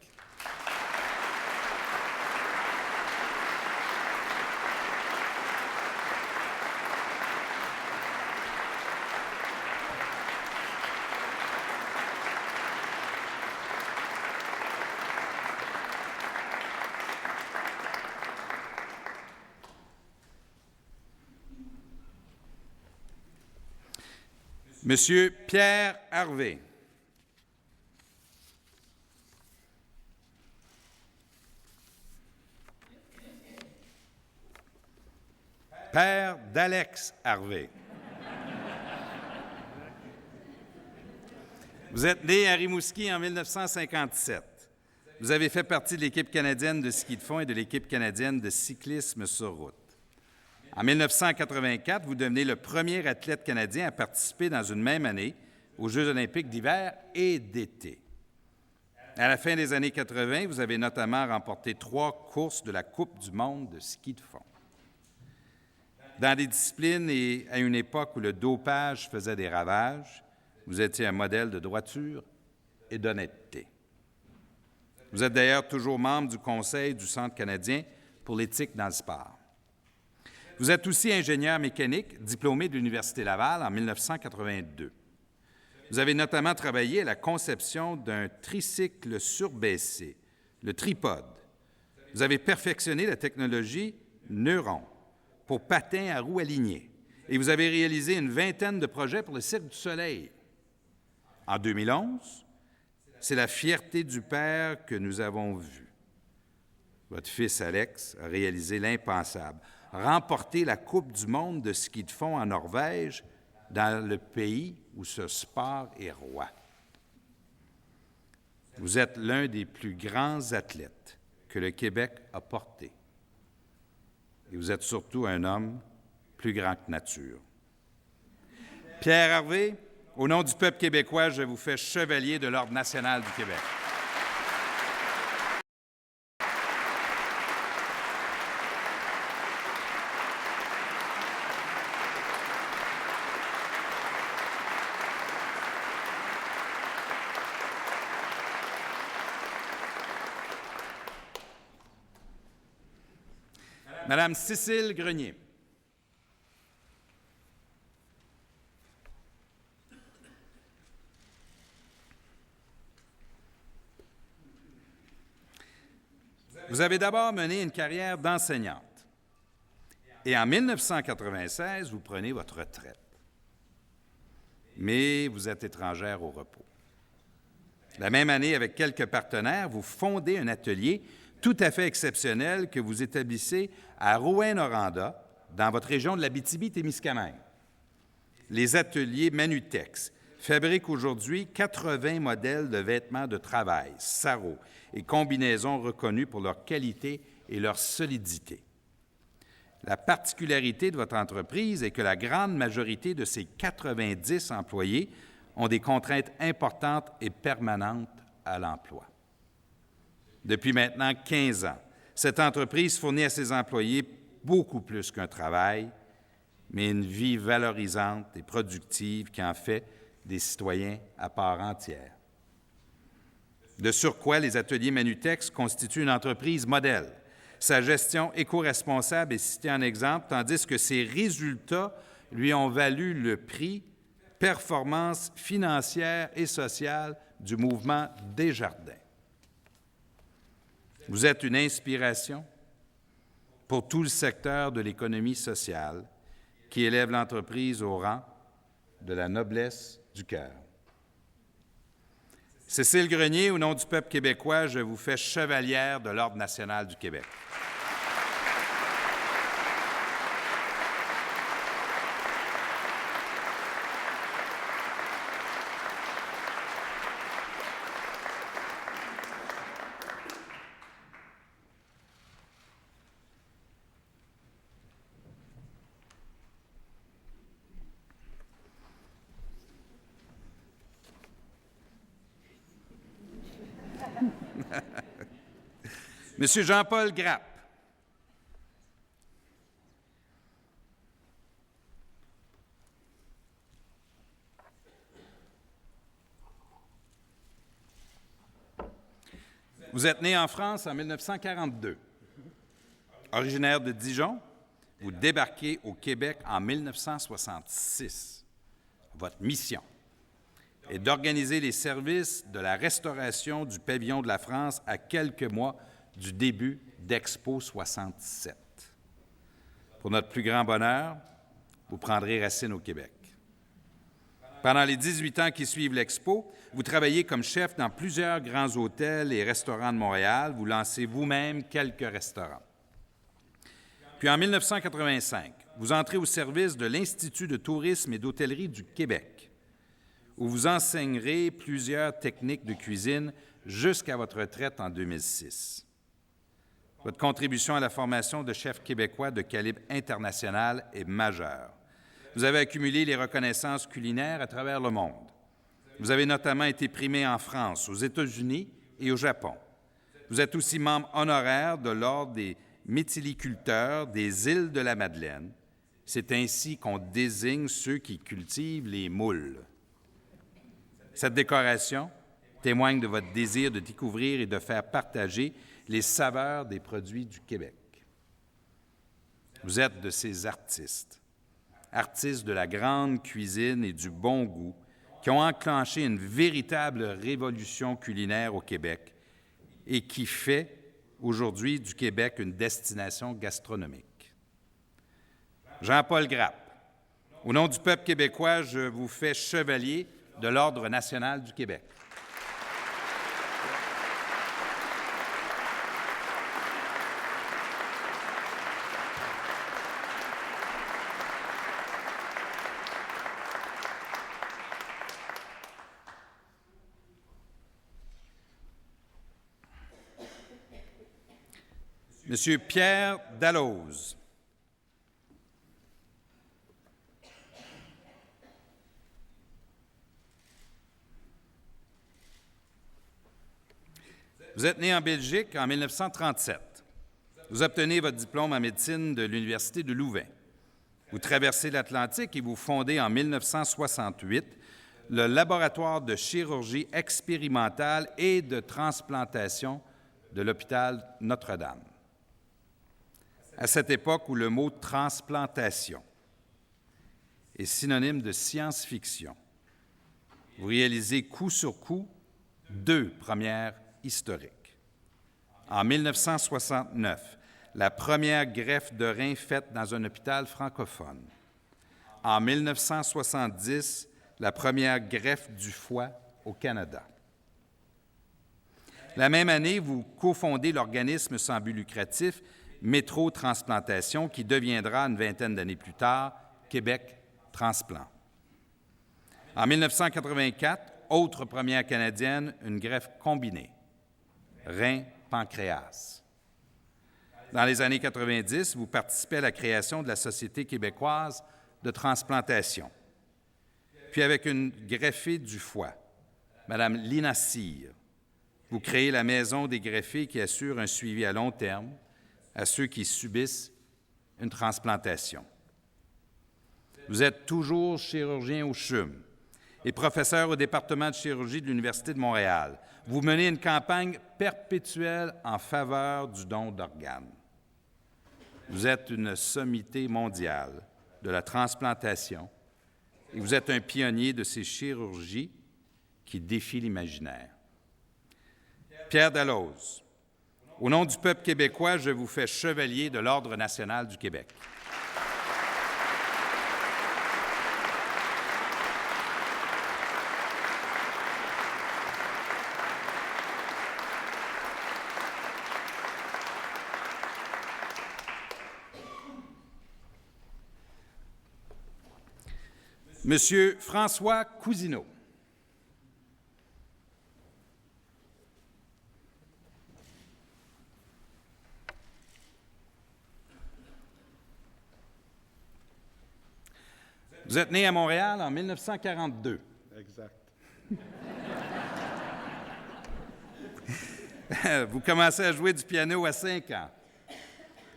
Monsieur Pierre Harvey. Père d'Alex Harvey. Vous êtes né à Rimouski en 1957. Vous avez fait partie de l'équipe canadienne de ski de fond et de l'équipe canadienne de cyclisme sur route. En 1984, vous devenez le premier athlète canadien à participer dans une même année aux Jeux olympiques d'hiver et d'été. À la fin des années 80, vous avez notamment remporté 3 courses de la Coupe du monde de ski de fond. Dans des disciplines et à une époque où le dopage faisait des ravages, vous étiez un modèle de droiture et d'honnêteté. Vous êtes d'ailleurs toujours membre du Conseil du Centre canadien pour l'éthique dans le sport. Vous êtes aussi ingénieur mécanique, diplômé de l'Université Laval en 1982. Vous avez notamment travaillé à la conception d'un tricycle surbaissé, le tripode. Vous avez perfectionné la technologie Neuron pour patins à roues alignées et vous avez réalisé une vingtaine de projets pour le Cirque du Soleil. En 2011, c'est la fierté du père que nous avons vue. Votre fils Alex a réalisé l'impensable, remporter la Coupe du monde de ski de fond en Norvège, dans le pays où ce sport est roi. Vous êtes l'un des plus grands athlètes que le Québec a porté. Et vous êtes surtout un homme plus grand que nature. Pierre Harvey, au nom du peuple québécois, je vous fais chevalier de l'Ordre national du Québec. Madame Cécile Grenier. Vous avez d'abord mené une carrière d'enseignante et en 1996, vous prenez votre retraite. Mais vous êtes étrangère au repos. La même année, avec quelques partenaires, vous fondez un atelier tout à fait exceptionnel que vous établissez à Rouyn-Noranda, dans votre région de l'Abitibi-Témiscamingue. Les ateliers Manutex fabriquent aujourd'hui 80 modèles de vêtements de travail, sarraux et combinaisons reconnus pour leur qualité et leur solidité. La particularité de votre entreprise est que la grande majorité de ses 90 employés ont des contraintes importantes et permanentes à l'emploi. Depuis maintenant 15 ans, cette entreprise fournit à ses employés beaucoup plus qu'un travail, mais une vie valorisante et productive qui en fait des citoyens à part entière. De surcroît, les ateliers Manutex constituent une entreprise modèle. Sa gestion éco-responsable est citée en exemple, tandis que ses résultats lui ont valu le prix Performance financière et sociale du mouvement Desjardins. Vous êtes une inspiration pour tout le secteur de l'économie sociale qui élève l'entreprise au rang de la noblesse du cœur. Cécile Grenier, au nom du peuple québécois, je vous fais chevalière de l'Ordre national du Québec. Monsieur Jean-Paul Grappe. Vous êtes né en France en 1942. Originaire de Dijon, vous débarquez au Québec en 1966. Votre mission est d'organiser les services de la restauration du pavillon de la France à quelques mois du début d'Expo 67. Pour notre plus grand bonheur, vous prendrez racine au Québec. Pendant les 18 ans qui suivent l'Expo, vous travaillez comme chef dans plusieurs grands hôtels et restaurants de Montréal. Vous lancez vous-même quelques restaurants. Puis en 1985, vous entrez au service de l'Institut de tourisme et d'hôtellerie du Québec, où vous enseignerez plusieurs techniques de cuisine jusqu'à votre retraite en 2006. Votre contribution à la formation de chefs québécois de calibre international est majeure. Vous avez accumulé les reconnaissances culinaires à travers le monde. Vous avez notamment été primé en France, aux États-Unis et au Japon. Vous êtes aussi membre honoraire de l'Ordre des méthyliculteurs des îles de la Madeleine. C'est ainsi qu'on désigne ceux qui cultivent les moules. Cette décoration témoigne de votre désir de découvrir et de faire partager les saveurs des produits du Québec. Vous êtes de ces artistes de la grande cuisine et du bon goût, qui ont enclenché une véritable révolution culinaire au Québec et qui fait aujourd'hui du Québec une destination gastronomique. Jean-Paul Grappe, au nom du peuple québécois, je vous fais chevalier de l'Ordre national du Québec. Monsieur Pierre Dalloz. Vous êtes né en Belgique en 1937. Vous obtenez votre diplôme en médecine de l'Université de Louvain. Vous traversez l'Atlantique et vous fondez en 1968 le laboratoire de chirurgie expérimentale et de transplantation de l'hôpital Notre-Dame. À cette époque où le mot « transplantation » est synonyme de science-fiction, vous réalisez coup sur coup 2 premières historiques. En 1969, la première greffe de rein faite dans un hôpital francophone. En 1970, la première greffe du foie au Canada. La même année, vous cofondez l'organisme sans but lucratif Métro Transplantation, qui deviendra une vingtaine d'années plus tard Québec Transplant. En 1984, autre première canadienne, une greffe combinée, rein-pancréas. Dans les années 90, vous participez à la création de la Société québécoise de transplantation. Puis avec une greffée du foie, Mme Lina Cyr, vous créez la Maison des greffés qui assure un suivi à long terme à ceux qui subissent une transplantation. Vous êtes toujours chirurgien au CHUM et professeur au département de chirurgie de l'Université de Montréal. Vous menez une campagne perpétuelle en faveur du don d'organes. Vous êtes une sommité mondiale de la transplantation et vous êtes un pionnier de ces chirurgies qui défient l'imaginaire. Pierre Dalloz, au nom du peuple québécois, je vous fais chevalier de l'Ordre national du Québec. Monsieur François Cousineau. Vous êtes né à Montréal en 1942. Exact. Vous commencez à jouer du piano à 5 ans.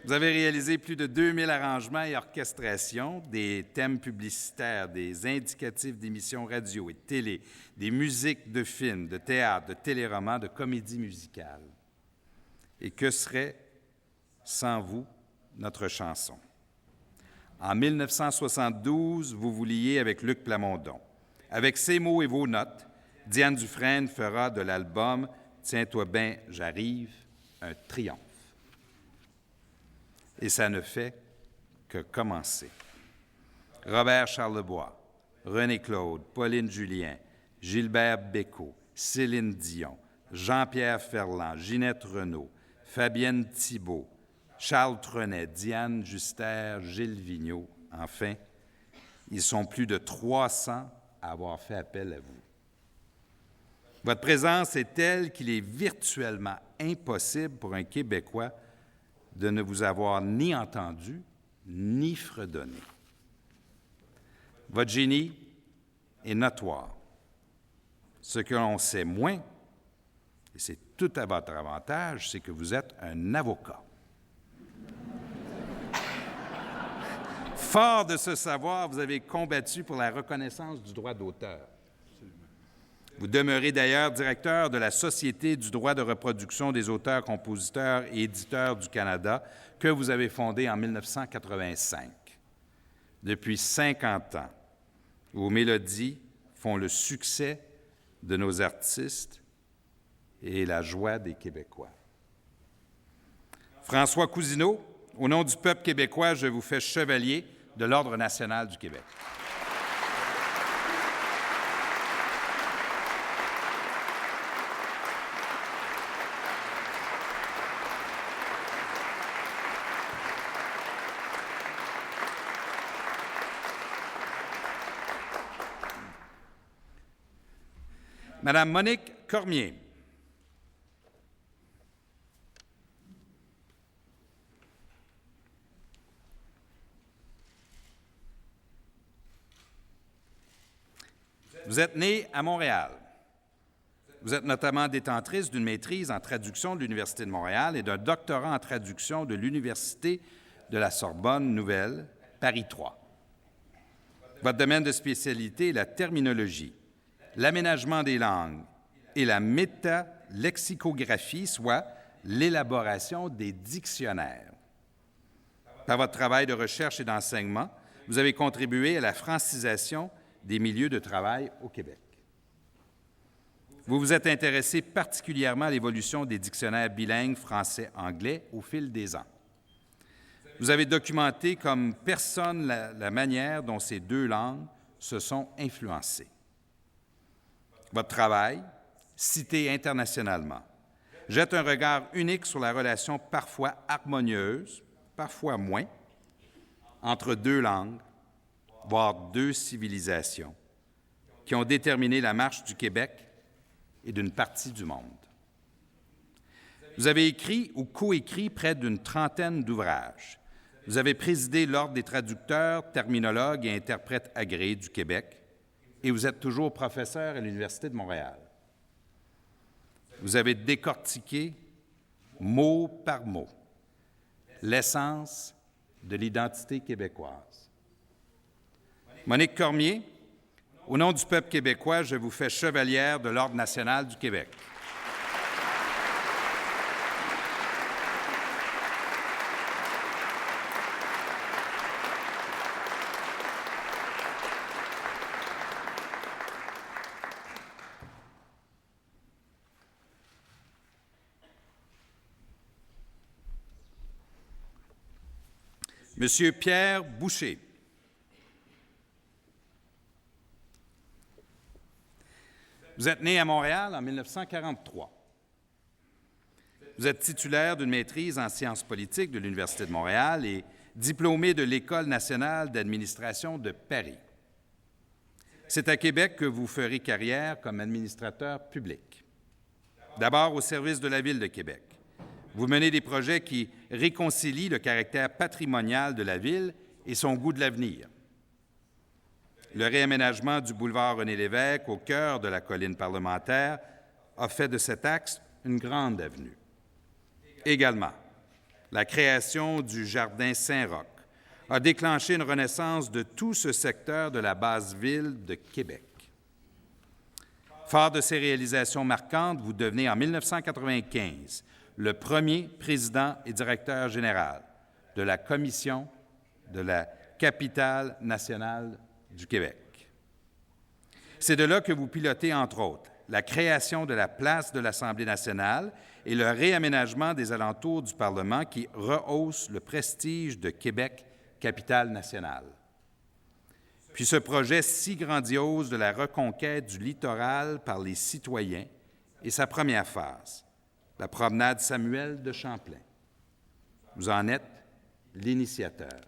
Vous avez réalisé plus de 2000 arrangements et orchestrations, des thèmes publicitaires, des indicatifs d'émissions radio et de télé, des musiques de films, de théâtre, de téléromans, de comédies musicales. Et que serait, sans vous, notre chanson? En 1972, vous vous liez avec Luc Plamondon. Avec ses mots et vos notes, Diane Dufresne fera de l'album « Tiens-toi bien, j'arrive » un triomphe. Et ça ne fait que commencer. Robert Charlebois, René Claude, Pauline Julien, Gilbert Bécaud, Céline Dion, Jean-Pierre Ferland, Ginette Renaud, Fabienne Thibault, Charles Trenet, Diane Juster, Gilles Vigneault, enfin, ils sont plus de 300 à avoir fait appel à vous. Votre présence est telle qu'il est virtuellement impossible pour un Québécois de ne vous avoir ni entendu, ni fredonné. Votre génie est notoire. Ce que l'on sait moins, et c'est tout à votre avantage, c'est que vous êtes un avocat. Fort de ce savoir, vous avez combattu pour la reconnaissance du droit d'auteur. Vous demeurez d'ailleurs directeur de la Société du droit de reproduction des auteurs, compositeurs et éditeurs du Canada, que vous avez fondée en 1985. Depuis 50 ans, vos mélodies font le succès de nos artistes et la joie des Québécois. François Cousineau, au nom du peuple québécois, je vous fais chevalier de l'Ordre national du Québec. Madame Monique Cormier. Vous êtes née à Montréal. Vous êtes notamment détentrice d'une maîtrise en traduction de l'Université de Montréal et d'un doctorat en traduction de l'Université de la Sorbonne Nouvelle, Paris 3. Votre domaine de spécialité est la terminologie, l'aménagement des langues et la métalexicographie, soit l'élaboration des dictionnaires. Par votre travail de recherche et d'enseignement, vous avez contribué à la francisation des milieux de travail au Québec. Vous vous êtes intéressé particulièrement à l'évolution des dictionnaires bilingues français-anglais au fil des ans. Vous avez documenté comme personne la manière dont ces deux langues se sont influencées. Votre travail, cité internationalement, jette un regard unique sur la relation parfois harmonieuse, parfois moins, entre deux langues, voire deux civilisations, qui ont déterminé la marche du Québec et d'une partie du monde. Vous avez écrit ou coécrit près d'une trentaine d'ouvrages. Vous avez présidé l'Ordre des traducteurs, terminologues et interprètes agréés du Québec, et vous êtes toujours professeur à l'Université de Montréal. Vous avez décortiqué, mot par mot, l'essence de l'identité québécoise. Monique Cormier, Au nom du peuple québécois, je vous fais chevalière de l'Ordre national du Québec. Monsieur Pierre Boucher. Vous êtes né à Montréal en 1943. Vous êtes titulaire d'une maîtrise en sciences politiques de l'Université de Montréal et diplômé de l'École nationale d'administration de Paris. C'est à Québec que vous ferez carrière comme administrateur public. D'abord au service de la Ville de Québec. Vous menez des projets qui réconcilient le caractère patrimonial de la ville et son goût de l'avenir. Le réaménagement du boulevard René-Lévesque au cœur de la colline parlementaire a fait de cet axe une grande avenue. Également, la création du Jardin Saint-Roch a déclenché une renaissance de tout ce secteur de la basse-ville de Québec. Fort de ces réalisations marquantes, vous devenez en 1995 le premier président et directeur général de la Commission de la capitale nationale du Québec. C'est de là que vous pilotez, entre autres, la création de la place de l'Assemblée nationale et le réaménagement des alentours du Parlement qui rehausse le prestige de Québec, capitale nationale. Puis ce projet si grandiose de la reconquête du littoral par les citoyens et sa première phase, la promenade Samuel de Champlain. Vous en êtes l'initiateur.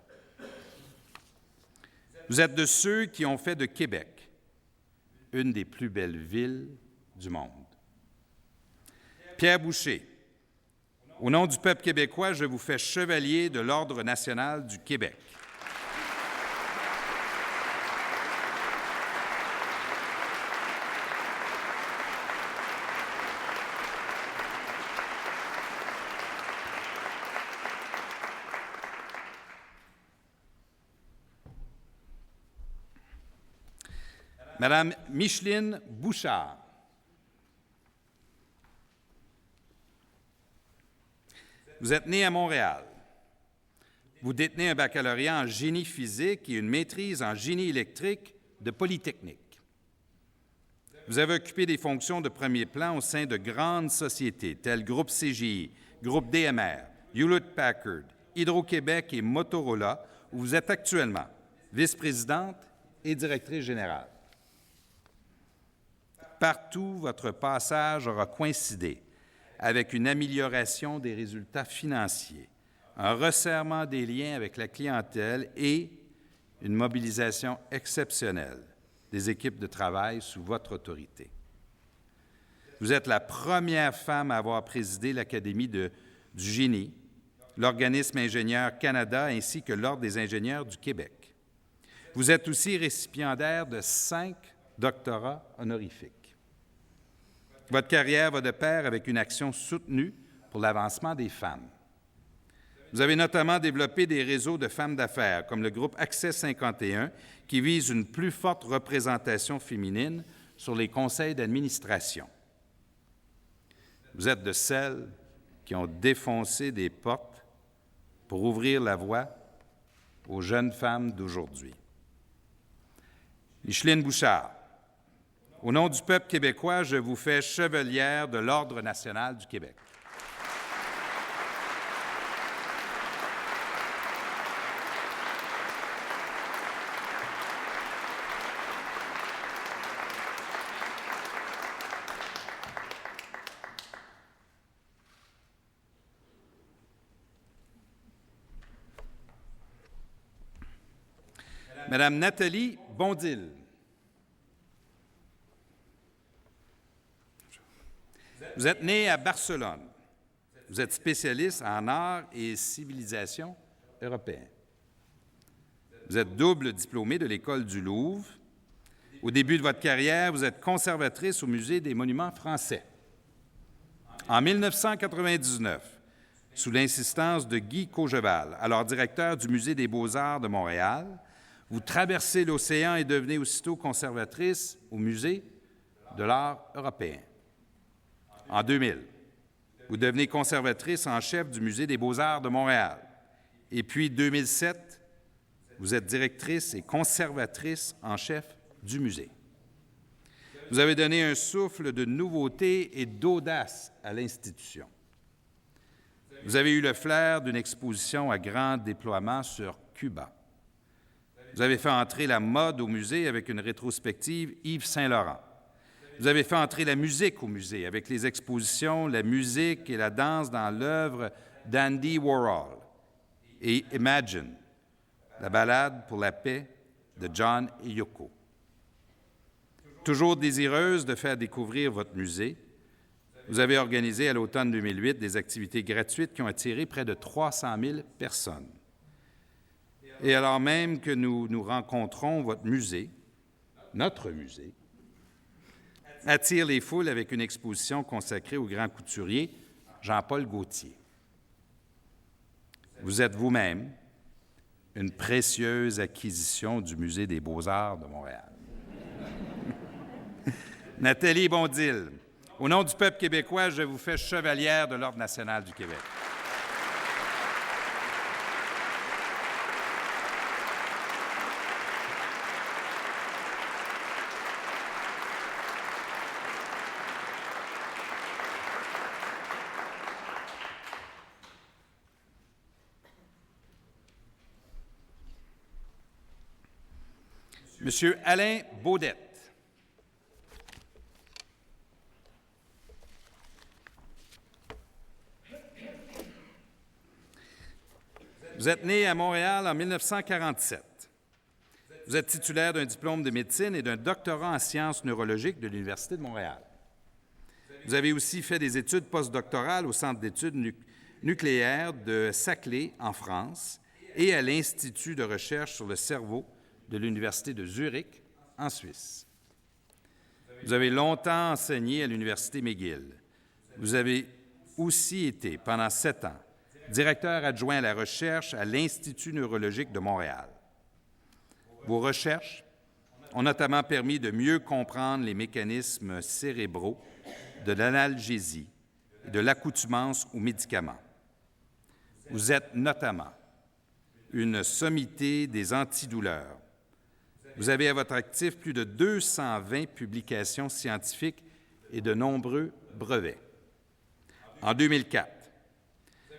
Vous êtes de ceux qui ont fait de Québec une des plus belles villes du monde. Pierre Boucher, au nom du peuple québécois, je vous fais chevalier de l'Ordre national du Québec. Madame Micheline Bouchard. Vous êtes née à Montréal. Vous détenez un baccalauréat en génie physique et une maîtrise en génie électrique de Polytechnique. Vous avez occupé des fonctions de premier plan au sein de grandes sociétés telles Groupe CGI, Groupe DMR, Hewlett-Packard, Hydro-Québec et Motorola, où vous êtes actuellement vice-présidente et directrice générale. Partout, votre passage aura coïncidé avec une amélioration des résultats financiers, un resserrement des liens avec la clientèle et une mobilisation exceptionnelle des équipes de travail sous votre autorité. Vous êtes la première femme à avoir présidé l'Académie du génie, l'Organisme Ingénieur Canada ainsi que l'Ordre des ingénieurs du Québec. Vous êtes aussi récipiendaire de 5 doctorats honorifiques. Votre carrière va de pair avec une action soutenue pour l'avancement des femmes. Vous avez notamment développé des réseaux de femmes d'affaires, comme le groupe Accès 51, qui vise une plus forte représentation féminine sur les conseils d'administration. Vous êtes de celles qui ont défoncé des portes pour ouvrir la voie aux jeunes femmes d'aujourd'hui. Micheline Bouchard, au nom du peuple québécois, je vous fais chevalière de l'Ordre national du Québec. Madame Nathalie Bondil. Vous êtes née à Barcelone. Vous êtes spécialiste en art et civilisation européenne. Vous êtes double diplômée de l'École du Louvre. Au début de votre carrière, vous êtes conservatrice au Musée des monuments français. En 1999, sous l'insistance de Guy Caugeval, alors directeur du Musée des beaux-arts de Montréal, Vous traversez l'océan et devenez aussitôt conservatrice au Musée de l'art européen. En 2000, vous devenez conservatrice en chef du Musée des beaux-arts de Montréal. Et puis, 2007, vous êtes directrice et conservatrice en chef du musée. Vous avez donné un souffle de nouveauté et d'audace à l'institution. Vous avez eu le flair d'une exposition à grand déploiement sur Cuba. Vous avez fait entrer la mode au musée avec une rétrospective Yves Saint-Laurent. Vous avez fait entrer la musique au musée avec les expositions La musique et la danse dans l'œuvre d'Andy Warhol et Imagine, la ballade pour la paix de John et Yoko. Toujours désireuse de faire découvrir votre musée, vous avez organisé à l'automne 2008 des activités gratuites qui ont attiré près de 300 000 personnes. Et alors même que nous rencontrons votre musée, notre musée, attire les foules avec une exposition consacrée au grand couturier Jean-Paul Gaultier. Vous êtes vous-même une précieuse acquisition du Musée des beaux-arts de Montréal. Nathalie Bondil, au nom du peuple québécois, je vous fais chevalière de l'Ordre national du Québec. Monsieur Alain Baudette. Vous êtes né à Montréal en 1947. Vous êtes titulaire d'un diplôme de médecine et d'un doctorat en sciences neurologiques de l'Université de Montréal. Vous avez aussi fait des études postdoctorales au Centre d'études nucléaires de Saclay, en France, et à l'Institut de recherche sur le cerveau de l'Université de Zurich, en Suisse. Vous avez longtemps enseigné à l'Université McGill. Vous avez aussi été, pendant 7 ans, directeur adjoint à la recherche à l'Institut neurologique de Montréal. Vos recherches ont notamment permis de mieux comprendre les mécanismes cérébraux de l'analgésie et de l'accoutumance aux médicaments. Vous êtes notamment une sommité des antidouleurs. Vous avez à votre actif plus de 220 publications scientifiques et de nombreux brevets. En 2004,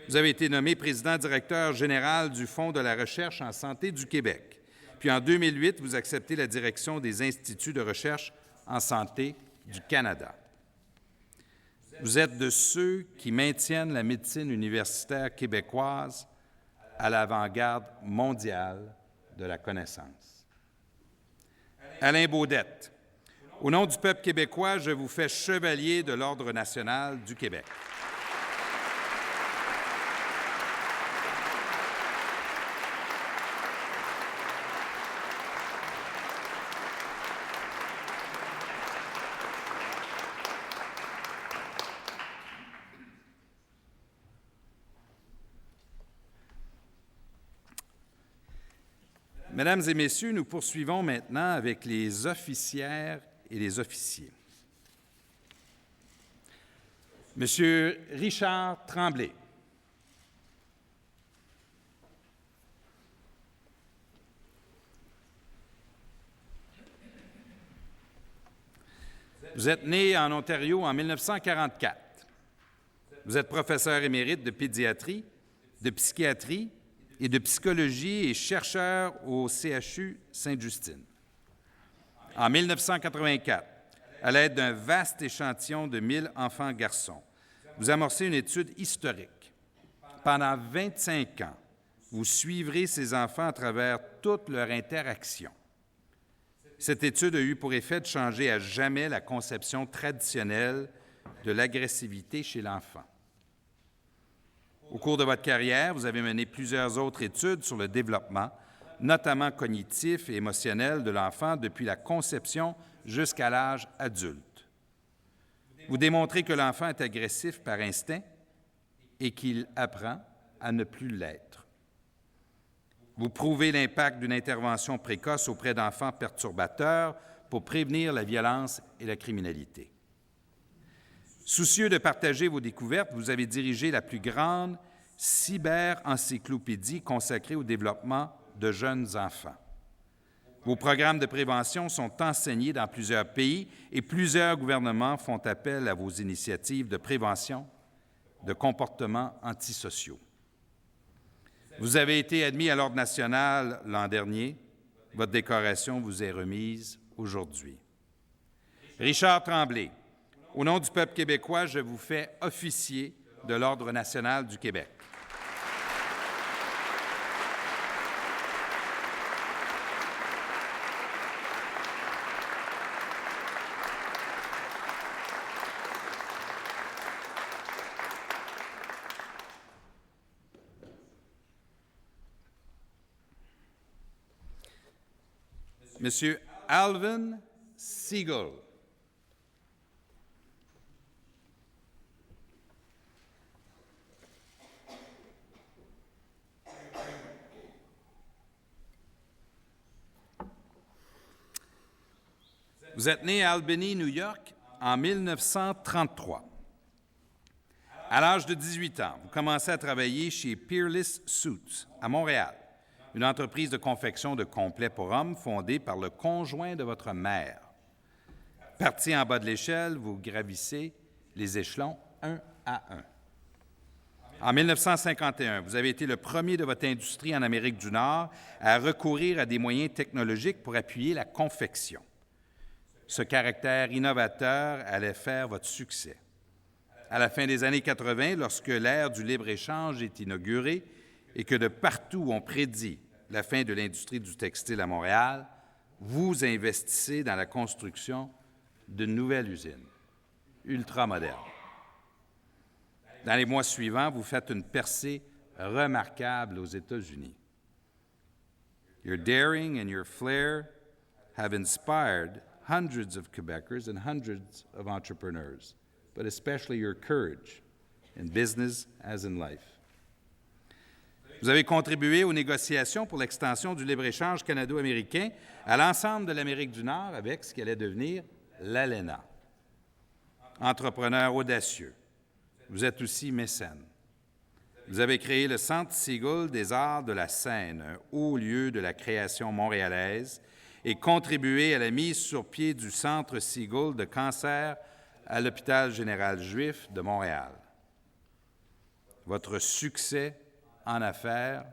vous avez été nommé président-directeur général du Fonds de la recherche en santé du Québec. Puis en 2008, vous acceptez la direction des instituts de recherche en santé du Canada. Vous êtes de ceux qui maintiennent la médecine universitaire québécoise à l'avant-garde mondiale de la connaissance. Alain Baudette, au nom du peuple québécois, je vous fais chevalier de l'Ordre national du Québec. Mesdames et Messieurs, nous poursuivons maintenant avec les officières et les officiers. Monsieur Richard Tremblay. Vous êtes né en Ontario en 1944. Vous êtes professeur émérite de pédiatrie, de psychiatrie et de psychologie et chercheur au CHU Sainte-Justine. En 1984, à l'aide d'un vaste échantillon de 1000 enfants garçons, vous amorcez une étude historique. Pendant 25 ans, vous suivrez ces enfants à travers toute leur interaction. Cette étude a eu pour effet de changer à jamais la conception traditionnelle de l'agressivité chez l'enfant. Au cours de votre carrière, vous avez mené plusieurs autres études sur le développement, notamment cognitif et émotionnel de l'enfant depuis la conception jusqu'à l'âge adulte. Vous démontrez que l'enfant est agressif par instinct et qu'il apprend à ne plus l'être. Vous prouvez l'impact d'une intervention précoce auprès d'enfants perturbateurs pour prévenir la violence et la criminalité. Soucieux de partager vos découvertes, vous avez dirigé la plus grande cyber-encyclopédie consacrée au développement de jeunes enfants. Vos programmes de prévention sont enseignés dans plusieurs pays et plusieurs gouvernements font appel à vos initiatives de prévention de comportements antisociaux. Vous avez été admis à l'Ordre national l'an dernier. Votre décoration vous est remise aujourd'hui. Richard Tremblay, au nom du peuple québécois, je vous fais officier de l'Ordre national du Québec. Monsieur Alvin Siegel. Vous êtes né à Albany, New York, en 1933. À l'âge de 18 ans, vous commencez à travailler chez Peerless Suits à Montréal, une entreprise de confection de complets pour hommes fondée par le conjoint de votre mère. Parti en bas de l'échelle, vous gravissez les échelons un à un. En 1951, vous avez été le premier de votre industrie en Amérique du Nord à recourir à des moyens technologiques pour appuyer la confection. Ce caractère innovateur allait faire votre succès. À la fin des années 80, lorsque l'ère du libre-échange est inaugurée et que de partout on prédit la fin de l'industrie du textile à Montréal, vous investissez dans la construction d'une nouvelle usine, ultramoderne. Dans les mois suivants, vous faites une percée remarquable aux États-Unis. Your daring and your flair have inspired hundreds of Quebecers and hundreds of entrepreneurs, but especially your courage in business as in life. Vous avez contribué aux négociations pour l'extension du libre-échange canado-américain à l'ensemble de l'Amérique du Nord avec ce qui allait devenir l'ALENA. Entrepreneur audacieux, vous êtes aussi mécène. Vous avez créé le Centre Siegel des arts de la scène, un haut lieu de la création montréalaise, et contribué à la mise sur pied du Centre Siegel de cancer à l'Hôpital général juif de Montréal. Votre succès en affaires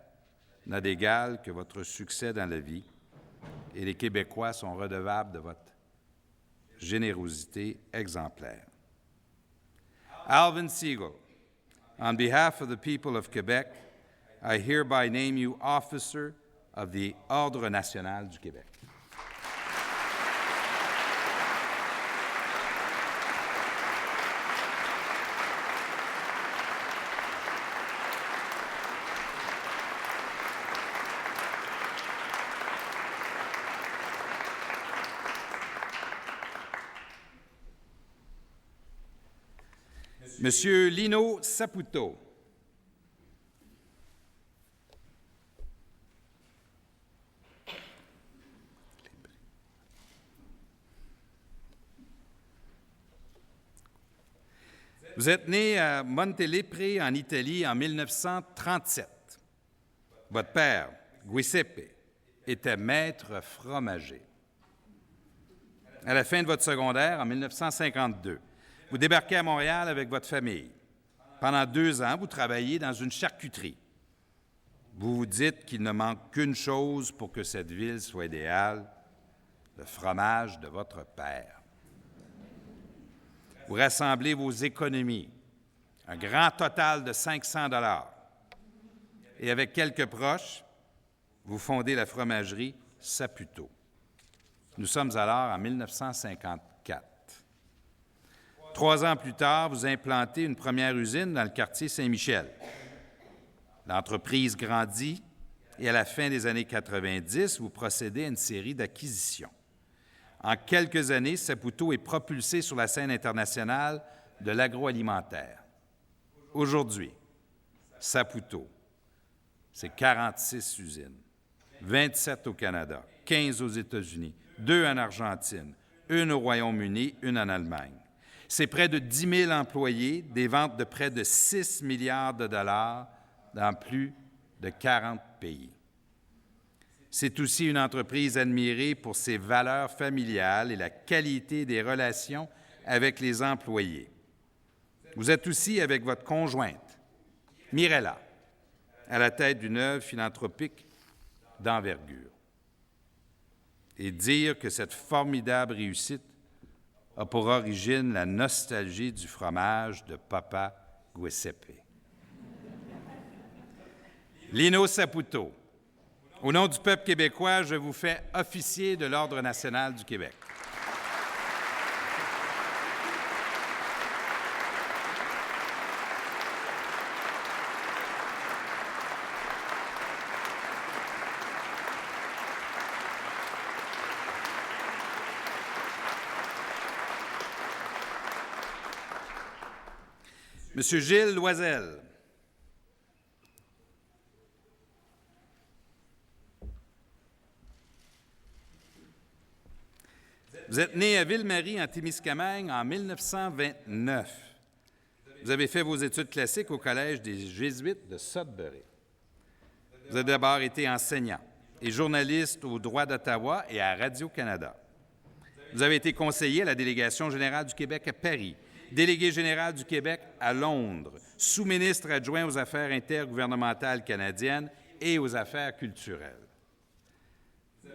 n'a d'égal que votre succès dans la vie, et les Québécois sont redevables de votre générosité exemplaire. Alvin Siegel, on behalf of the people of Quebec, I hereby name you Officer of the Ordre national du Québec. Monsieur Lino Saputo. Vous êtes né à Montelepre, en Italie, en 1937. Votre père, Giuseppe, était maître fromager. À la fin de votre secondaire, en 1952, vous débarquez à Montréal avec votre famille. Pendant 2 ans, vous travaillez dans une charcuterie. Vous vous dites qu'il ne manque qu'une chose pour que cette ville soit idéale, le fromage de votre père. Vous rassemblez vos économies, un grand total de 500 $. Et avec quelques proches, vous fondez la fromagerie Saputo. Nous sommes alors en 1954. 3 ans plus tard, vous implantez une première usine dans le quartier Saint-Michel. L'entreprise grandit et à la fin des années 90, vous procédez à une série d'acquisitions. En quelques années, Saputo est propulsé sur la scène internationale de l'agroalimentaire. Aujourd'hui, Saputo, c'est 46 usines, 27 au Canada, 15 aux États-Unis, 2 en Argentine, 1 au Royaume-Uni, 1 en Allemagne. C'est près de 10 000 employés, des ventes de près de 6 milliards de dollars dans plus de 40 pays. C'est aussi une entreprise admirée pour ses valeurs familiales et la qualité des relations avec les employés. Vous êtes aussi avec votre conjointe, Mirella, à la tête d'une œuvre philanthropique d'envergure. Et dire que cette formidable réussite a pour origine la nostalgie du fromage de Papa Giuseppe. Lino Saputo, au nom du peuple québécois, je vous fais officier de l'Ordre national du Québec. Monsieur Gilles Loisel. Vous êtes né à Ville-Marie, en Témiscamingue, en 1929. Vous avez fait vos études classiques au Collège des Jésuites de Sudbury. Vous avez d'abord été enseignant et journaliste au Droit d'Ottawa et à Radio-Canada. Vous avez été conseiller à la Délégation générale du Québec à Paris, délégué général du Québec à Londres, sous-ministre adjoint aux Affaires intergouvernementales canadiennes et aux Affaires culturelles.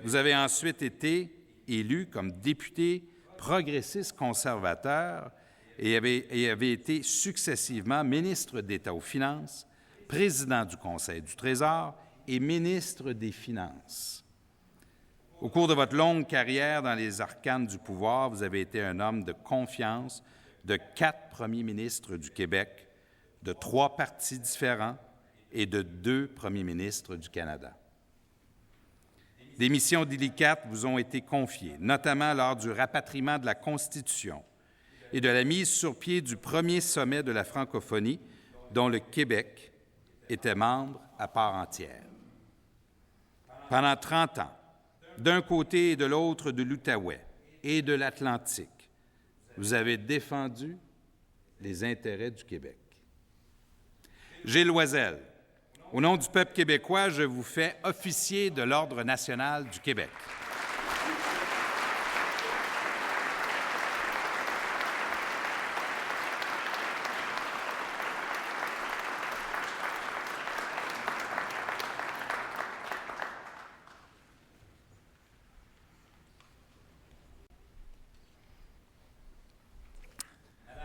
Vous avez ensuite été élu comme député progressiste conservateur et avez été successivement ministre d'État aux Finances, président du Conseil du Trésor et ministre des Finances. Au cours de votre longue carrière dans les arcanes du pouvoir, vous avez été un homme de confiance de 4 premiers ministres du Québec, de 3 partis différents et de 2 premiers ministres du Canada. Des missions délicates vous ont été confiées, notamment lors du rapatriement de la Constitution et de la mise sur pied du premier sommet de la francophonie dont le Québec était membre à part entière. Pendant 30 ans, d'un côté et de l'autre de l'Outaouais et de l'Atlantique, vous avez défendu les intérêts du Québec. Gilles Loisel, au nom du peuple québécois, je vous fais officier de l'Ordre national du Québec.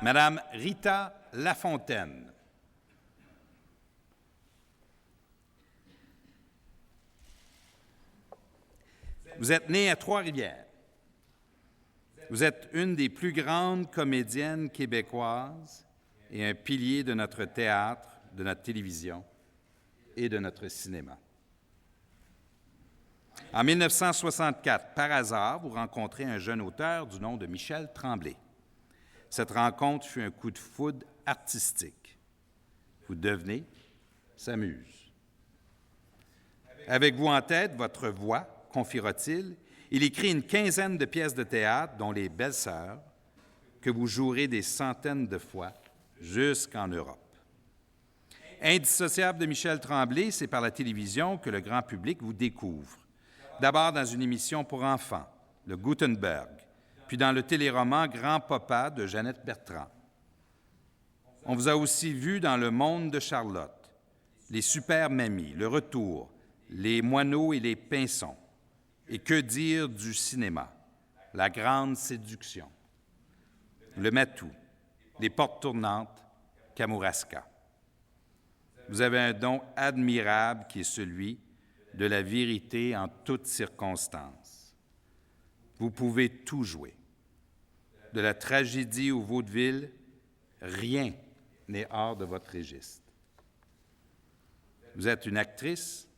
Madame Rita Lafontaine. Vous êtes née à Trois-Rivières. Vous êtes une des plus grandes comédiennes québécoises et un pilier de notre théâtre, de notre télévision et de notre cinéma. En 1964, par hasard, vous rencontrez un jeune auteur du nom de Michel Tremblay. Cette rencontre fut un coup de foudre artistique. Vous devenez sa muse. Avec vous en tête, votre voix, confiera-t-il, il écrit une quinzaine de pièces de théâtre, dont Les Belles-Sœurs, que vous jouerez des centaines de fois jusqu'en Europe. Indissociable de Michel Tremblay, c'est par la télévision que le grand public vous découvre. D'abord dans une émission pour enfants, le Gutenberg, puis dans le téléroman Grand-Papa de Jeannette Bertrand. On vous a aussi vu dans Le Monde de Charlotte, Les Super Mamies, Le Retour, Les Moineaux et les Pinsons. Et que dire du cinéma? La Grande Séduction, Le Matou, Les Portes tournantes, Kamouraska. Vous avez un don admirable qui est celui de la vérité en toutes circonstances. Vous pouvez tout jouer. De la tragédie au vaudeville, rien n'est hors de votre registre. Vous êtes une actrice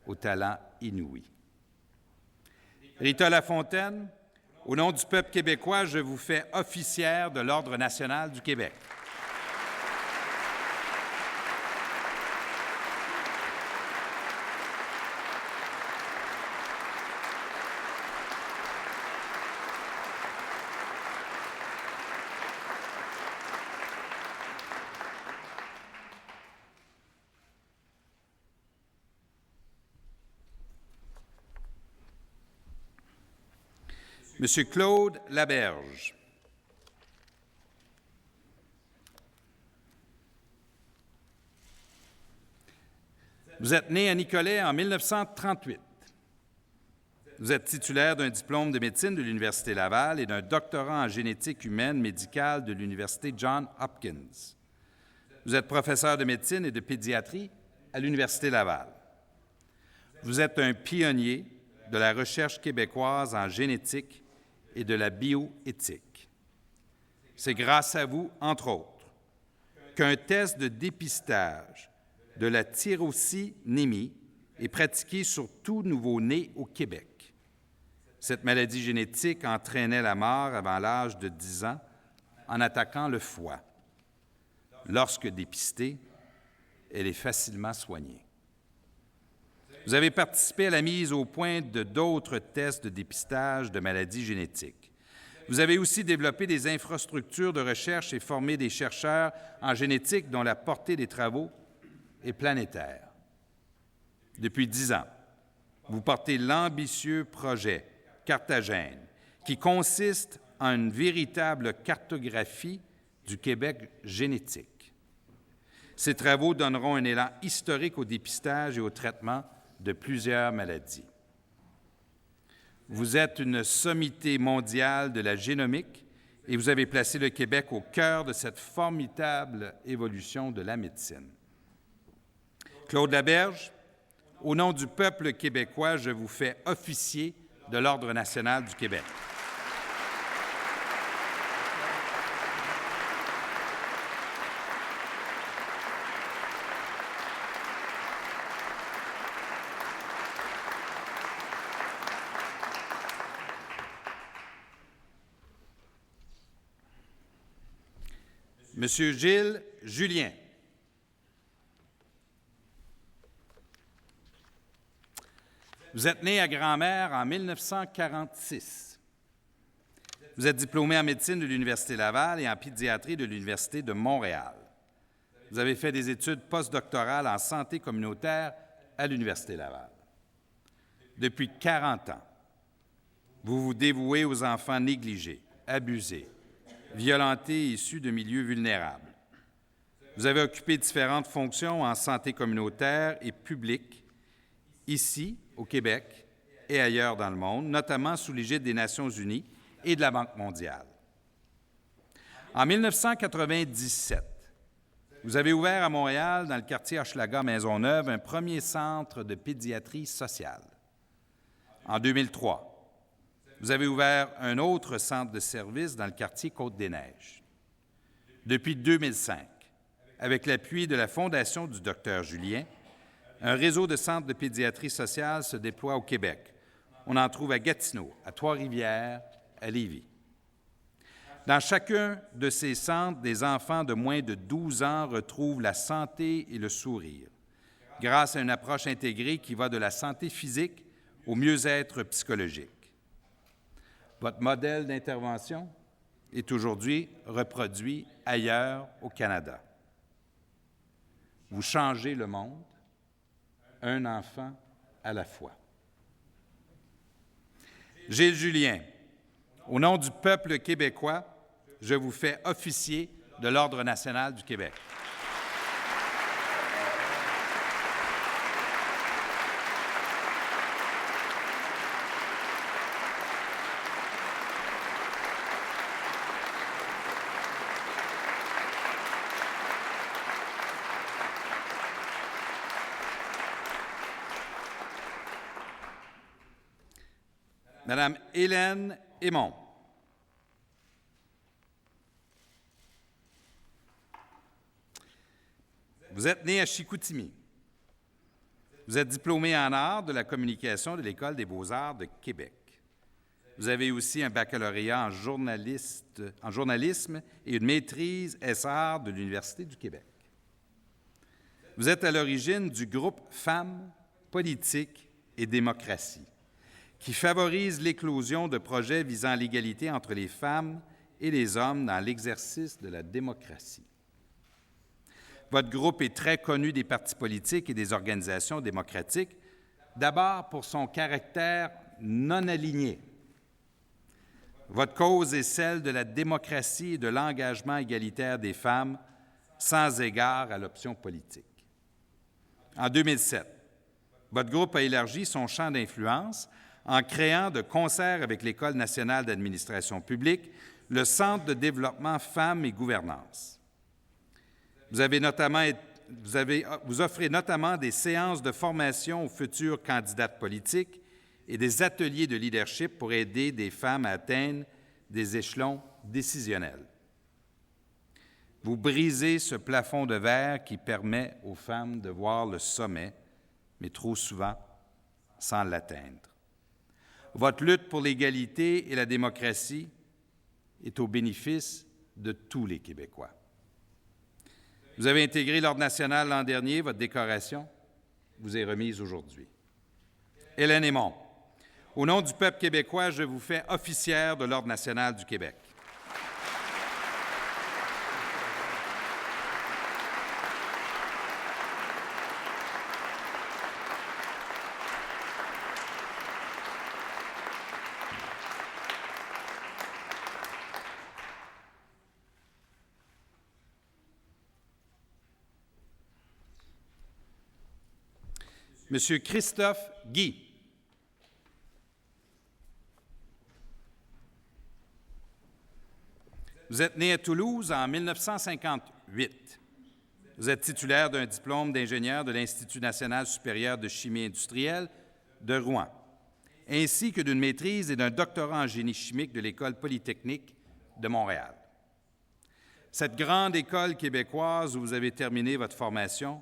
au talent inouï. Rita Lafontaine, au nom du peuple québécois, je vous fais officière de l'Ordre national du Québec. Monsieur Claude Laberge. Vous êtes né à Nicolet en 1938. Vous êtes titulaire d'un diplôme de médecine de l'Université Laval et d'un doctorat en génétique humaine médicale de l'Université Johns Hopkins. Vous êtes professeur de médecine et de pédiatrie à l'Université Laval. Vous êtes un pionnier de la recherche québécoise en génétique et de la bioéthique. C'est grâce à vous, entre autres, qu'un test de dépistage de la tyrosinémie est pratiqué sur tout nouveau-né au Québec. Cette maladie génétique entraînait la mort avant l'âge de 10 ans en attaquant le foie. Lorsque dépistée, elle est facilement soignée. Vous avez participé à la mise au point de d'autres tests de dépistage de maladies génétiques. Vous avez aussi développé des infrastructures de recherche et formé des chercheurs en génétique dont la portée des travaux est planétaire. Depuis 10 ans, vous portez l'ambitieux projet Cartagène, qui consiste en une véritable cartographie du Québec génétique. Ces travaux donneront un élan historique au dépistage et au traitement de plusieurs maladies. Vous êtes une sommité mondiale de la génomique et vous avez placé le Québec au cœur de cette formidable évolution de la médecine. Claude Laberge, au nom du peuple québécois, je vous fais officier de l'Ordre national du Québec. Monsieur Gilles Julien. Vous êtes né à Grand-Mère en 1946. Vous êtes diplômé en médecine de l'Université Laval et en pédiatrie de l'Université de Montréal. Vous avez fait des études postdoctorales en santé communautaire à l'Université Laval. Depuis 40 ans, vous vous dévouez aux enfants négligés, abusés, violentés et issus de milieux vulnérables. Vous avez occupé différentes fonctions en santé communautaire et publique, ici, au Québec et ailleurs dans le monde, notamment sous l'égide des Nations unies et de la Banque mondiale. En 1997, vous avez ouvert à Montréal, dans le quartier Hochelaga-Maisonneuve, un premier centre de pédiatrie sociale. En 2003, vous avez ouvert un autre centre de service dans le quartier Côte-des-Neiges. Depuis 2005, avec l'appui de la Fondation du Dr Julien, un réseau de centres de pédiatrie sociale se déploie au Québec. On en trouve à Gatineau, à Trois-Rivières, à Lévis. Dans chacun de ces centres, des enfants de moins de 12 ans retrouvent la santé et le sourire, grâce à une approche intégrée qui va de la santé physique au mieux-être psychologique. Votre modèle d'intervention est aujourd'hui reproduit ailleurs au Canada. Vous changez le monde, un enfant à la fois. Gilles Julien, au nom du peuple québécois, je vous fais officier de l'Ordre national du Québec. Madame Hélène Aymon. Vous êtes née à Chicoutimi. Vous êtes diplômée en arts de la communication de l'École des beaux-arts de Québec. Vous avez aussi un baccalauréat en journalisme et une maîtrise SR de l'Université du Québec. Vous êtes à l'origine du groupe Femmes, Politique et Démocratie, qui favorise l'éclosion de projets visant l'égalité entre les femmes et les hommes dans l'exercice de la démocratie. Votre groupe est très connu des partis politiques et des organisations démocratiques, d'abord pour son caractère non aligné. Votre cause est celle de la démocratie et de l'engagement égalitaire des femmes, sans égard à l'option politique. En 2007, votre groupe a élargi son champ d'influence en créant, de concert avec l'École nationale d'administration publique, le Centre de développement femmes et gouvernance. Vous offrez notamment des séances de formation aux futures candidates politiques et des ateliers de leadership pour aider des femmes à atteindre des échelons décisionnels. Vous brisez ce plafond de verre qui permet aux femmes de voir le sommet, mais trop souvent sans l'atteindre. Votre lutte pour l'égalité et la démocratie est au bénéfice de tous les Québécois. Vous avez intégré l'Ordre national l'an dernier. Votre décoration vous est remise aujourd'hui. Hélène Aymon, au nom du peuple québécois, je vous fais officière de l'Ordre national du Québec. Monsieur Christophe Guy. Vous êtes né à Toulouse en 1958. Vous êtes titulaire d'un diplôme d'ingénieur de l'Institut national supérieur de chimie industrielle de Rouen, ainsi que d'une maîtrise et d'un doctorat en génie chimique de l'École polytechnique de Montréal. Cette grande école québécoise où vous avez terminé votre formation,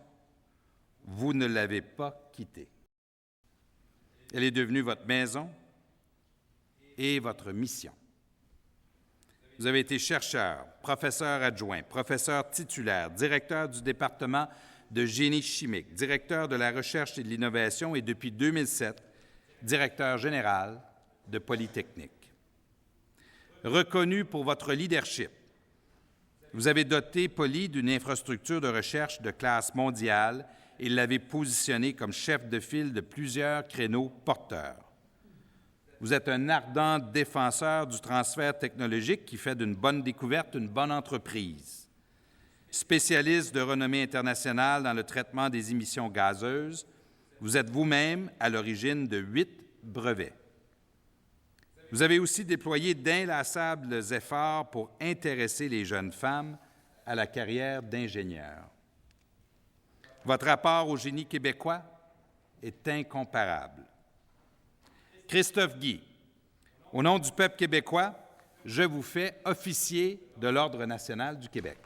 vous ne l'avez pas quittée. Elle est devenue votre maison et votre mission. Vous avez été chercheur, professeur adjoint, professeur titulaire, directeur du département de génie chimique, directeur de la recherche et de l'innovation et depuis 2007, directeur général de Polytechnique. Reconnu pour votre leadership, vous avez doté Poly d'une infrastructure de recherche de classe mondiale et l'avez positionné comme chef de file de plusieurs créneaux porteurs. Vous êtes un ardent défenseur du transfert technologique qui fait d'une bonne découverte une bonne entreprise. Spécialiste de renommée internationale dans le traitement des émissions gazeuses, vous êtes vous-même à l'origine de 8 brevets. Vous avez aussi déployé d'inlassables efforts pour intéresser les jeunes femmes à la carrière d'ingénieur. Votre rapport au génie québécois est incomparable. Christophe Guy, au nom du peuple québécois, je vous fais officier de l'Ordre national du Québec.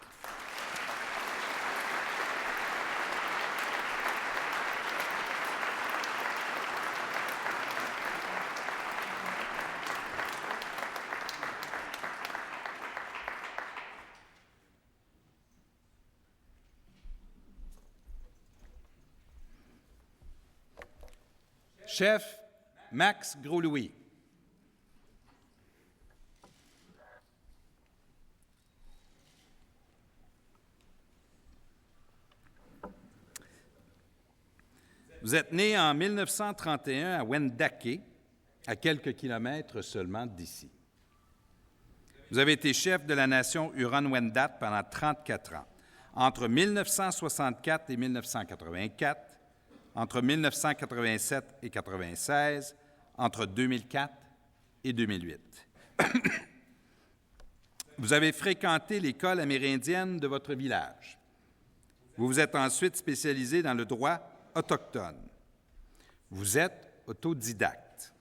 Chef Max Gros-Louis. Vous êtes né en 1931 à Wendake, à quelques kilomètres seulement d'ici. Vous avez été chef de la nation Huron-Wendat pendant 34 ans, entre 1964 et 1984, entre 1987 et 1996, entre 2004 et 2008. Vous avez fréquenté l'école amérindienne de votre village. Vous vous êtes ensuite spécialisé dans le droit autochtone. Vous êtes autodidacte,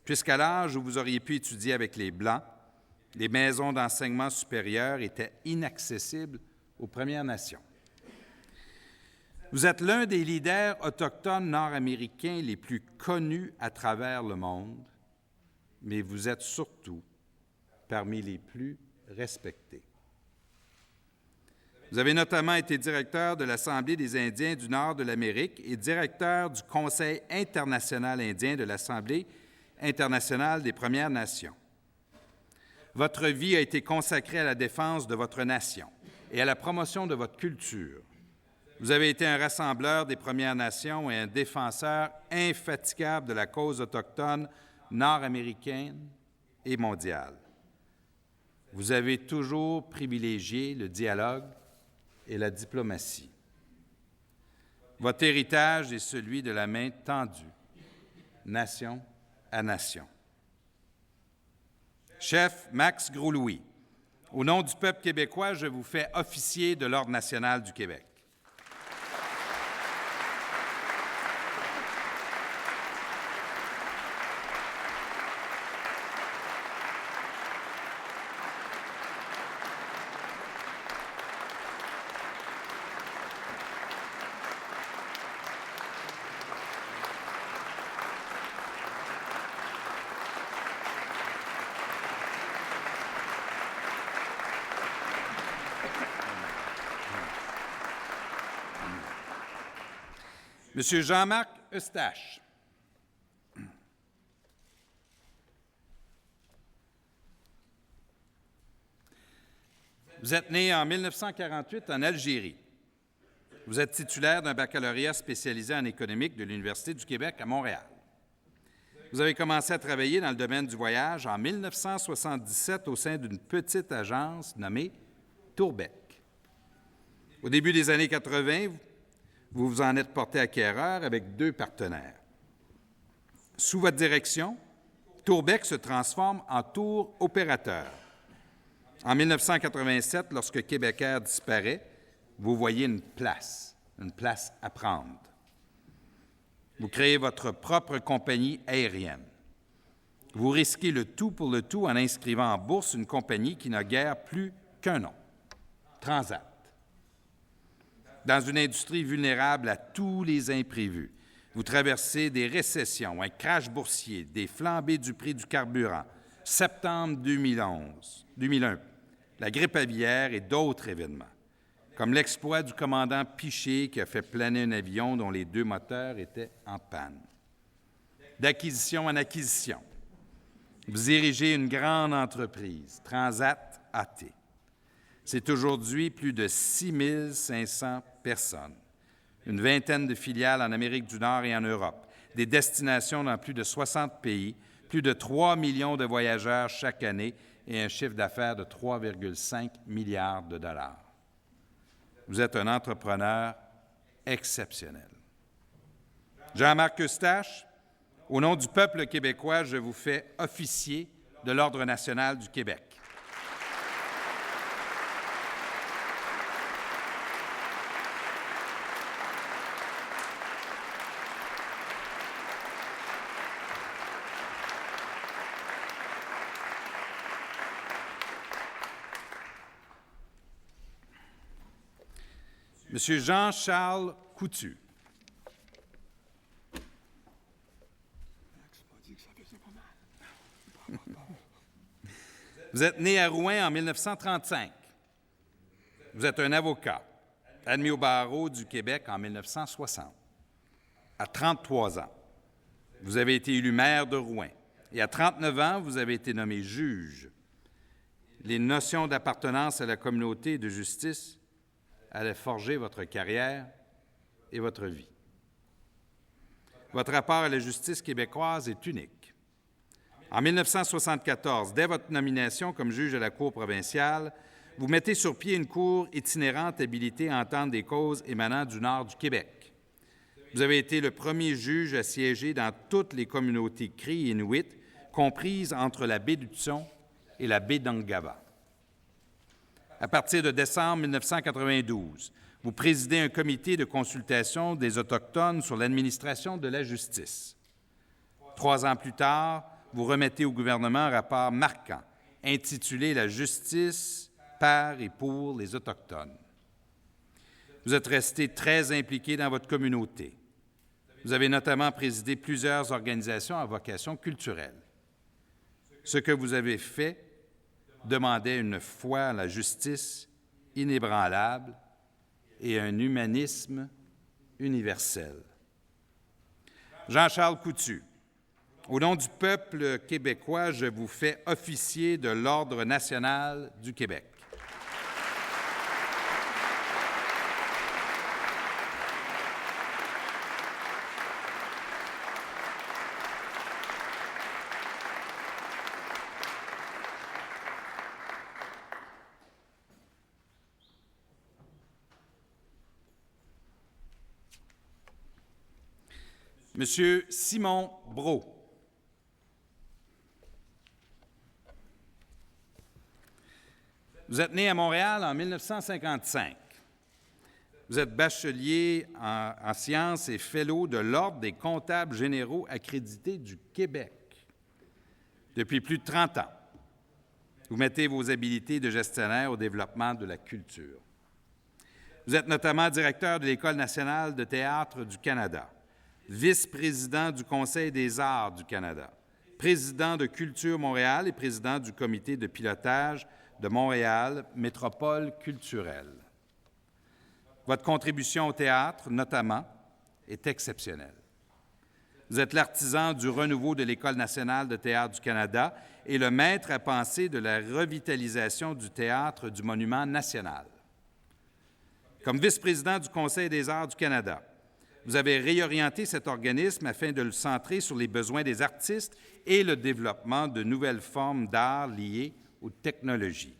puisqu'à l'âge où vous auriez pu étudier avec les Blancs, les maisons d'enseignement supérieur étaient inaccessibles aux Premières Nations. Vous êtes l'un des leaders autochtones nord-américains les plus connus à travers le monde, mais vous êtes surtout parmi les plus respectés. Vous avez notamment été directeur de l'Assemblée des Indiens du Nord de l'Amérique et directeur du Conseil international indien de l'Assemblée internationale des Premières Nations. Votre vie a été consacrée à la défense de votre nation et à la promotion de votre culture. Vous avez été un rassembleur des Premières Nations et un défenseur infatigable de la cause autochtone nord-américaine et mondiale. vous avez toujours privilégié le dialogue et la diplomatie. Votre héritage est celui de la main tendue, nation à nation. Chef Max Gros-Louis, au nom du peuple québécois, je vous fais officier de l'Ordre national du Québec. Monsieur Jean-Marc Eustache. Vous êtes né en 1948 en Algérie. Vous êtes titulaire d'un baccalauréat spécialisé en économique de l'Université du Québec à Montréal. Vous avez commencé à travailler dans le domaine du voyage en 1977 au sein d'une petite agence nommée Tourbec. Au début des années 80, vous vous en êtes porté acquéreur avec 2 partenaires. Sous votre direction, Tourbec se transforme en Tour Opérateur. En 1987, lorsque Québécois disparaît, vous voyez une place à prendre. Vous créez votre propre compagnie aérienne. Vous risquez le tout pour le tout en inscrivant en bourse une compagnie qui n'a guère plus qu'un nom, Transat. Dans une industrie vulnérable à tous les imprévus, vous traversez des récessions, un crash boursier, des flambées du prix du carburant, septembre 2001, la grippe aviaire et d'autres événements, comme l'exploit du commandant Piché qui a fait planer un avion dont les 2 moteurs étaient en panne. D'acquisition en acquisition, vous dirigez une grande entreprise, Transat AT. C'est aujourd'hui plus de 6 500 personnes, une vingtaine de filiales en Amérique du Nord et en Europe, des destinations dans plus de 60 pays, plus de 3 millions de voyageurs chaque année et un chiffre d'affaires de 3,5 milliards de dollars. Vous êtes un entrepreneur exceptionnel. Jean-Marc Eustache, au nom du peuple québécois, je vous fais officier de l'Ordre national du Québec. Monsieur Jean-Charles Coutu. Vous êtes né à Rouen en 1935. Vous êtes un avocat, admis au barreau du Québec en 1960. À 33 ans, vous avez été élu maire de Rouen. Et à 39 ans, vous avez été nommé juge. Les notions d'appartenance à la communauté et de justice allaient forger votre carrière et votre vie. Votre rapport à la justice québécoise est unique. En 1974, dès votre nomination comme juge à la Cour provinciale, vous mettez sur pied une cour itinérante habilitée à entendre des causes émanant du nord du Québec. Vous avez été le premier juge à siéger dans toutes les communautés Cris et Inuit, comprises entre la baie d'Hudson et la baie d'Angava. À partir de décembre 1992, vous présidez un comité de consultation des Autochtones sur l'administration de la justice. 3 ans plus tard, vous remettez au gouvernement un rapport marquant, intitulé « La justice par et pour les Autochtones ». Vous êtes resté très impliqué dans votre communauté. Vous avez notamment présidé plusieurs organisations à vocation culturelle. Ce que vous avez fait demandait une foi en la justice inébranlable et un humanisme universel. Jean-Charles Coutu, au nom du peuple québécois, je vous fais officier de l'Ordre national du Québec. Monsieur Simon Brault. Vous êtes né à Montréal en 1955. Vous êtes bachelier en sciences et fellow de l'Ordre des comptables généraux accrédités du Québec depuis plus de 30 ans. Vous mettez vos habiletés de gestionnaire au développement de la culture. Vous êtes notamment directeur de l'École nationale de théâtre du Canada, vice-président du Conseil des arts du Canada, président de Culture Montréal et président du comité de pilotage de Montréal Métropole culturelle. Votre contribution au théâtre, notamment, est exceptionnelle. Vous êtes l'artisan du renouveau de l'École nationale de théâtre du Canada et le maître à penser de la revitalisation du théâtre du Monument national. Comme vice-président du Conseil des arts du Canada, vous avez réorienté cet organisme afin de le centrer sur les besoins des artistes et le développement de nouvelles formes d'art liées aux technologies.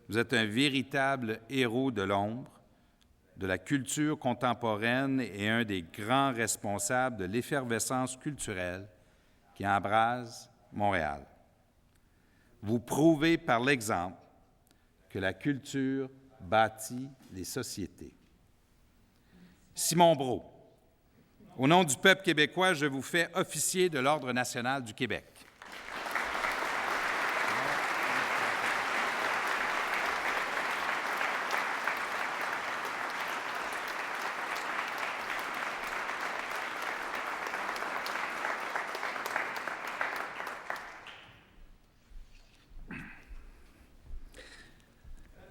Vous êtes un véritable héros de l'ombre, de la culture contemporaine et un des grands responsables de l'effervescence culturelle qui embrase Montréal. Vous prouvez par l'exemple que la culture bâtit les sociétés. Simon Brault, au nom du peuple québécois, je vous fais officier de l'Ordre national du Québec.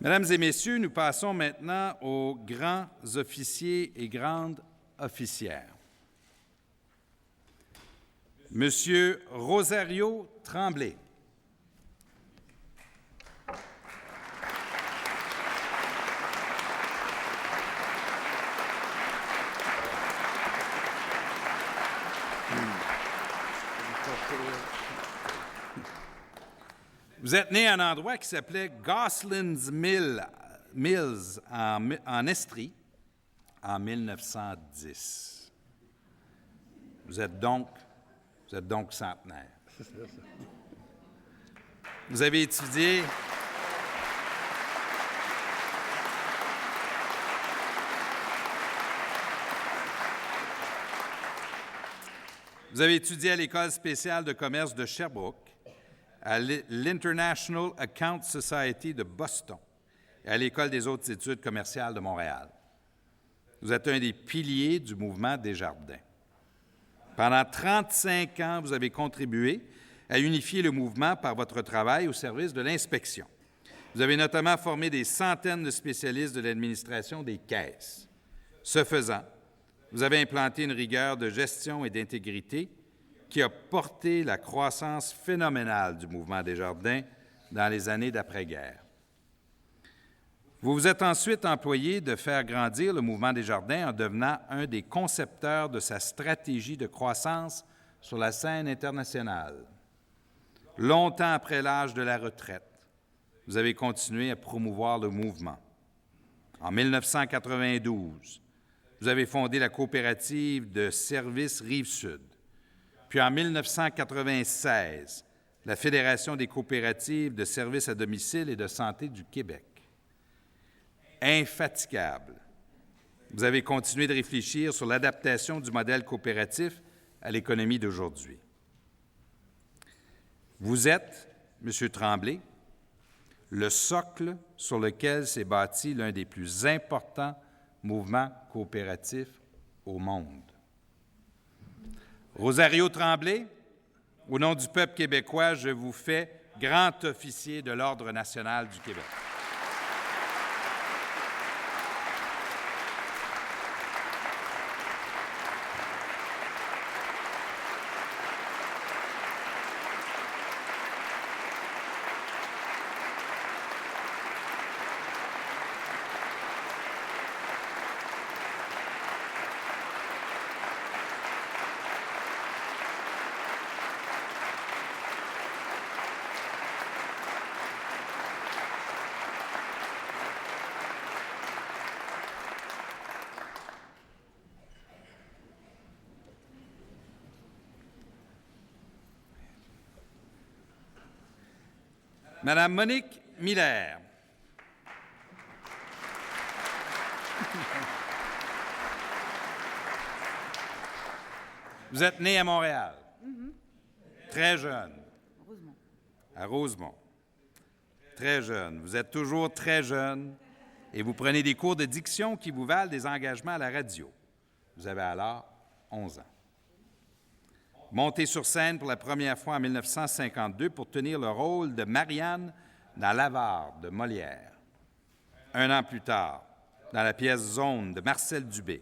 Mesdames et Messieurs, nous passons maintenant aux grands officiers et grandes officières. Monsieur Rosario Tremblay. Vous êtes né à un endroit qui s'appelait Goslin's Mills en Estrie en 1910. Vous êtes donc centenaire. Vous avez étudié à l'École spéciale de commerce de Sherbrooke, à l'International Account Society de Boston et à l'École des hautes études commerciales de Montréal. Vous êtes un des piliers du mouvement Desjardins. Pendant 35 ans, vous avez contribué à unifier le mouvement par votre travail au service de l'inspection. Vous avez notamment formé des centaines de spécialistes de l'administration des caisses. Ce faisant, vous avez implanté une rigueur de gestion et d'intégrité qui a porté la croissance phénoménale du mouvement Desjardins dans les années d'après-guerre. Vous vous êtes ensuite employé de faire grandir le mouvement Desjardins en devenant un des concepteurs de sa stratégie de croissance sur la scène internationale. Longtemps après l'âge de la retraite, vous avez continué à promouvoir le mouvement. En 1992, vous avez fondé la coopérative de services Rive-Sud. Puis en 1996, la Fédération des coopératives de services à domicile et de santé du Québec. Infatigable, vous avez continué de réfléchir sur l'adaptation du modèle coopératif à l'économie d'aujourd'hui. Vous êtes, M. Tremblay, le socle sur lequel s'est bâti l'un des plus importants mouvements coopératifs au monde. Rosario Tremblay, au nom du peuple québécois, je vous fais grand officier de l'Ordre national du Québec. Madame Monique Miller. Vous êtes née à Montréal. Très jeune. À Rosemont. Très jeune. Vous êtes toujours très jeune et vous prenez des cours de diction qui vous valent des engagements à la radio. Vous avez alors 11 ans. Montée sur scène pour la première fois en 1952 pour tenir le rôle de Marianne dans L'Avare de Molière. Un an plus tard, dans la pièce Zone de Marcel Dubé,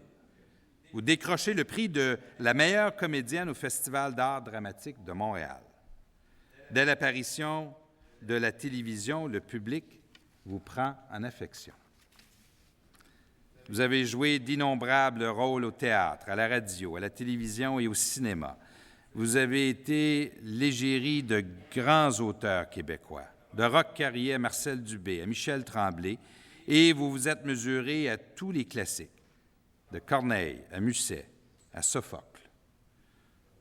vous décrochez le prix de la meilleure comédienne au Festival d'art dramatique de Montréal. Dès l'apparition de la télévision, le public vous prend en affection. Vous avez joué d'innombrables rôles au théâtre, à la radio, à la télévision et au cinéma. Vous avez été l'égérie de grands auteurs québécois, de Roch Carrier à Marcel Dubé, à Michel Tremblay, et vous vous êtes mesuré à tous les classiques, de Corneille à Musset, à Sophocle.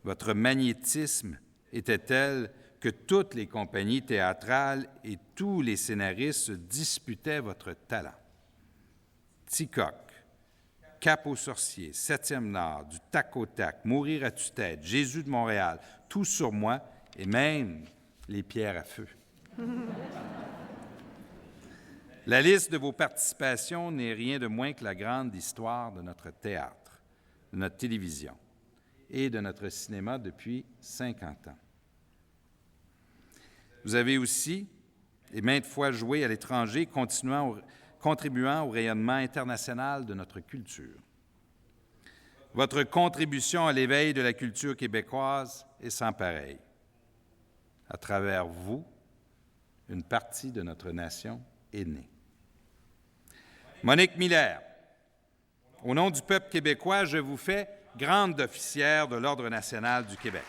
Votre magnétisme était tel que toutes les compagnies théâtrales et tous les scénaristes se disputaient votre talent. Ticoc, Cap aux sorciers, Septième Nord, du tac au tac, Mourir à tue-tête, Jésus de Montréal, Tout sur moi et même les pierres à feu. La liste de vos participations n'est rien de moins que la grande histoire de notre théâtre, de notre télévision et de notre cinéma depuis 50 ans. Vous avez aussi, et maintes fois, joué à l'étranger, contribuant au rayonnement international de notre culture. Votre contribution à l'éveil de la culture québécoise est sans pareil. À travers vous, une partie de notre nation est née. Monique Miller, au nom du peuple québécois, je vous fais grande officière de l'Ordre national du Québec.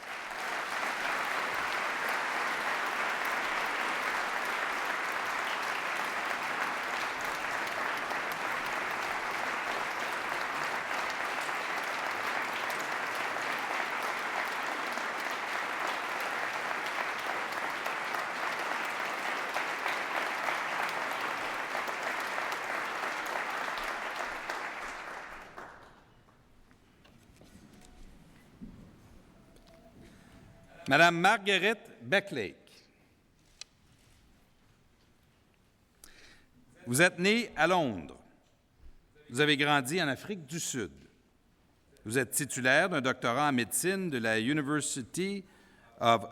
Madame Margaret Becklake. Vous êtes née à Londres. Vous avez grandi en Afrique du Sud. Vous êtes titulaire d'un doctorat en médecine de la University of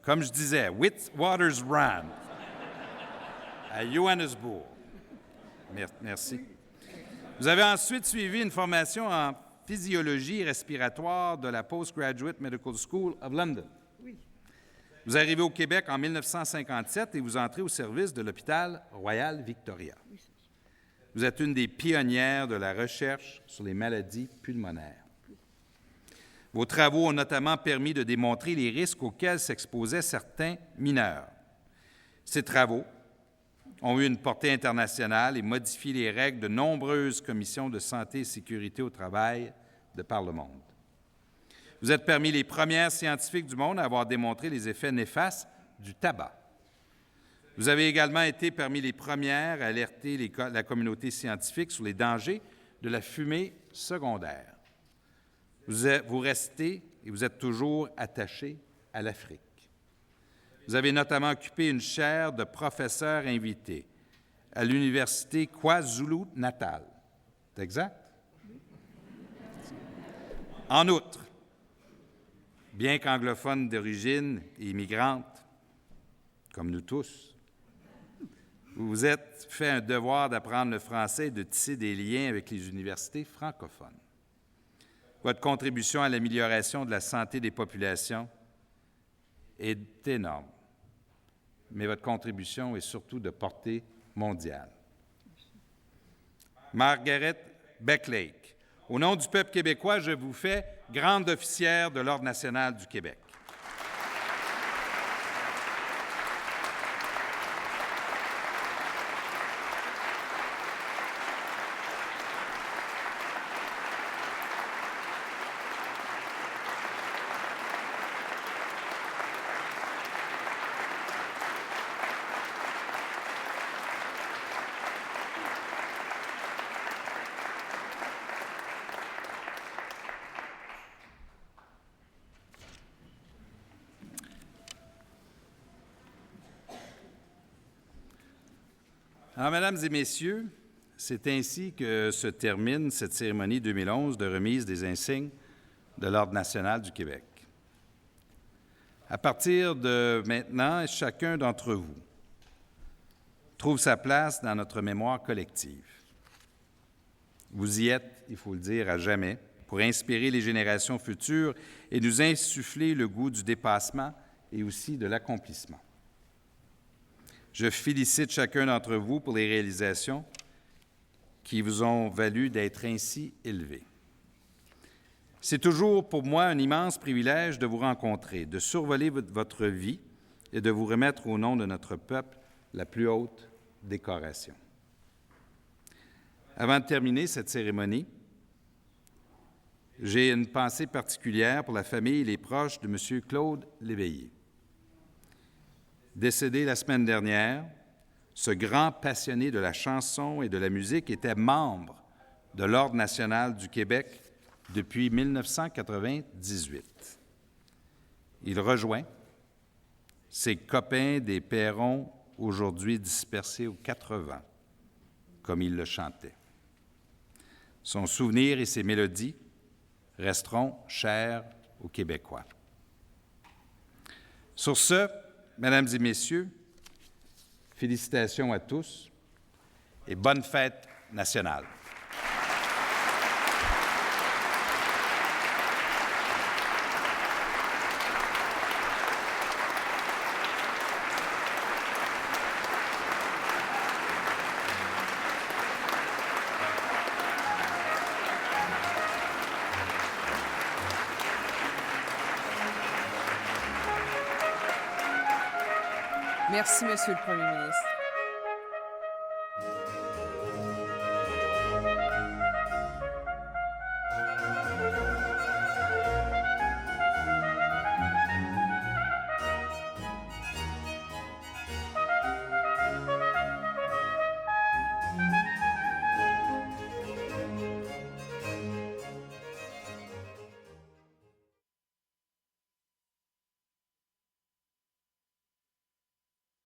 comme je disais, Witwatersrand, à Johannesburg. Merci. Vous avez ensuite suivi une formation en physiologie respiratoire de la Postgraduate Medical School of London. Oui. Vous arrivez au Québec en 1957 et vous entrez au service de l'hôpital Royal Victoria. Oui. Vous êtes une des pionnières de la recherche sur les maladies pulmonaires. Vos travaux ont notamment permis de démontrer les risques auxquels s'exposaient certains mineurs. Ces travaux ont eu une portée internationale et modifié les règles de nombreuses commissions de santé et sécurité au travail de par le monde. Vous êtes parmi les premières scientifiques du monde à avoir démontré les effets néfastes du tabac. Vous avez également été parmi les premières à alerter la communauté scientifique sur les dangers de la fumée secondaire. Vous restez et vous êtes toujours attaché à l'Afrique. Vous avez notamment occupé une chaire de professeur invité à l'Université KwaZulu-Natal. C'est exact? En outre, bien qu'anglophone d'origine et immigrante, comme nous tous, vous vous êtes fait un devoir d'apprendre le français et de tisser des liens avec les universités francophones. Votre contribution à l'amélioration de la santé des populations est énorme, mais votre contribution est surtout de portée mondiale. Margaret Becklake, au nom du peuple québécois, je vous fais grande officière de l'Ordre national du Québec. Alors, Mesdames et Messieurs, c'est ainsi que se termine cette cérémonie 2011 de remise des insignes de l'Ordre national du Québec. À partir de maintenant, chacun d'entre vous trouve sa place dans notre mémoire collective. Vous y êtes, il faut le dire, à jamais, pour inspirer les générations futures et nous insuffler le goût du dépassement et aussi de l'accomplissement. Je félicite chacun d'entre vous pour les réalisations qui vous ont valu d'être ainsi élevés. C'est toujours pour moi un immense privilège de vous rencontrer, de survoler votre vie et de vous remettre au nom de notre peuple la plus haute décoration. Avant de terminer cette cérémonie, j'ai une pensée particulière pour la famille et les proches de M. Claude Léveillé. Décédé la semaine dernière, ce grand passionné de la chanson et de la musique était membre de l'Ordre national du Québec depuis 1998. Il rejoint ses copains des Perrons, aujourd'hui dispersés aux 80, comme il le chantait. Son souvenir et ses mélodies resteront chers aux Québécois. Sur ce, Mesdames et Messieurs, félicitations à tous et bonne fête nationale. Merci, Monsieur le Premier ministre.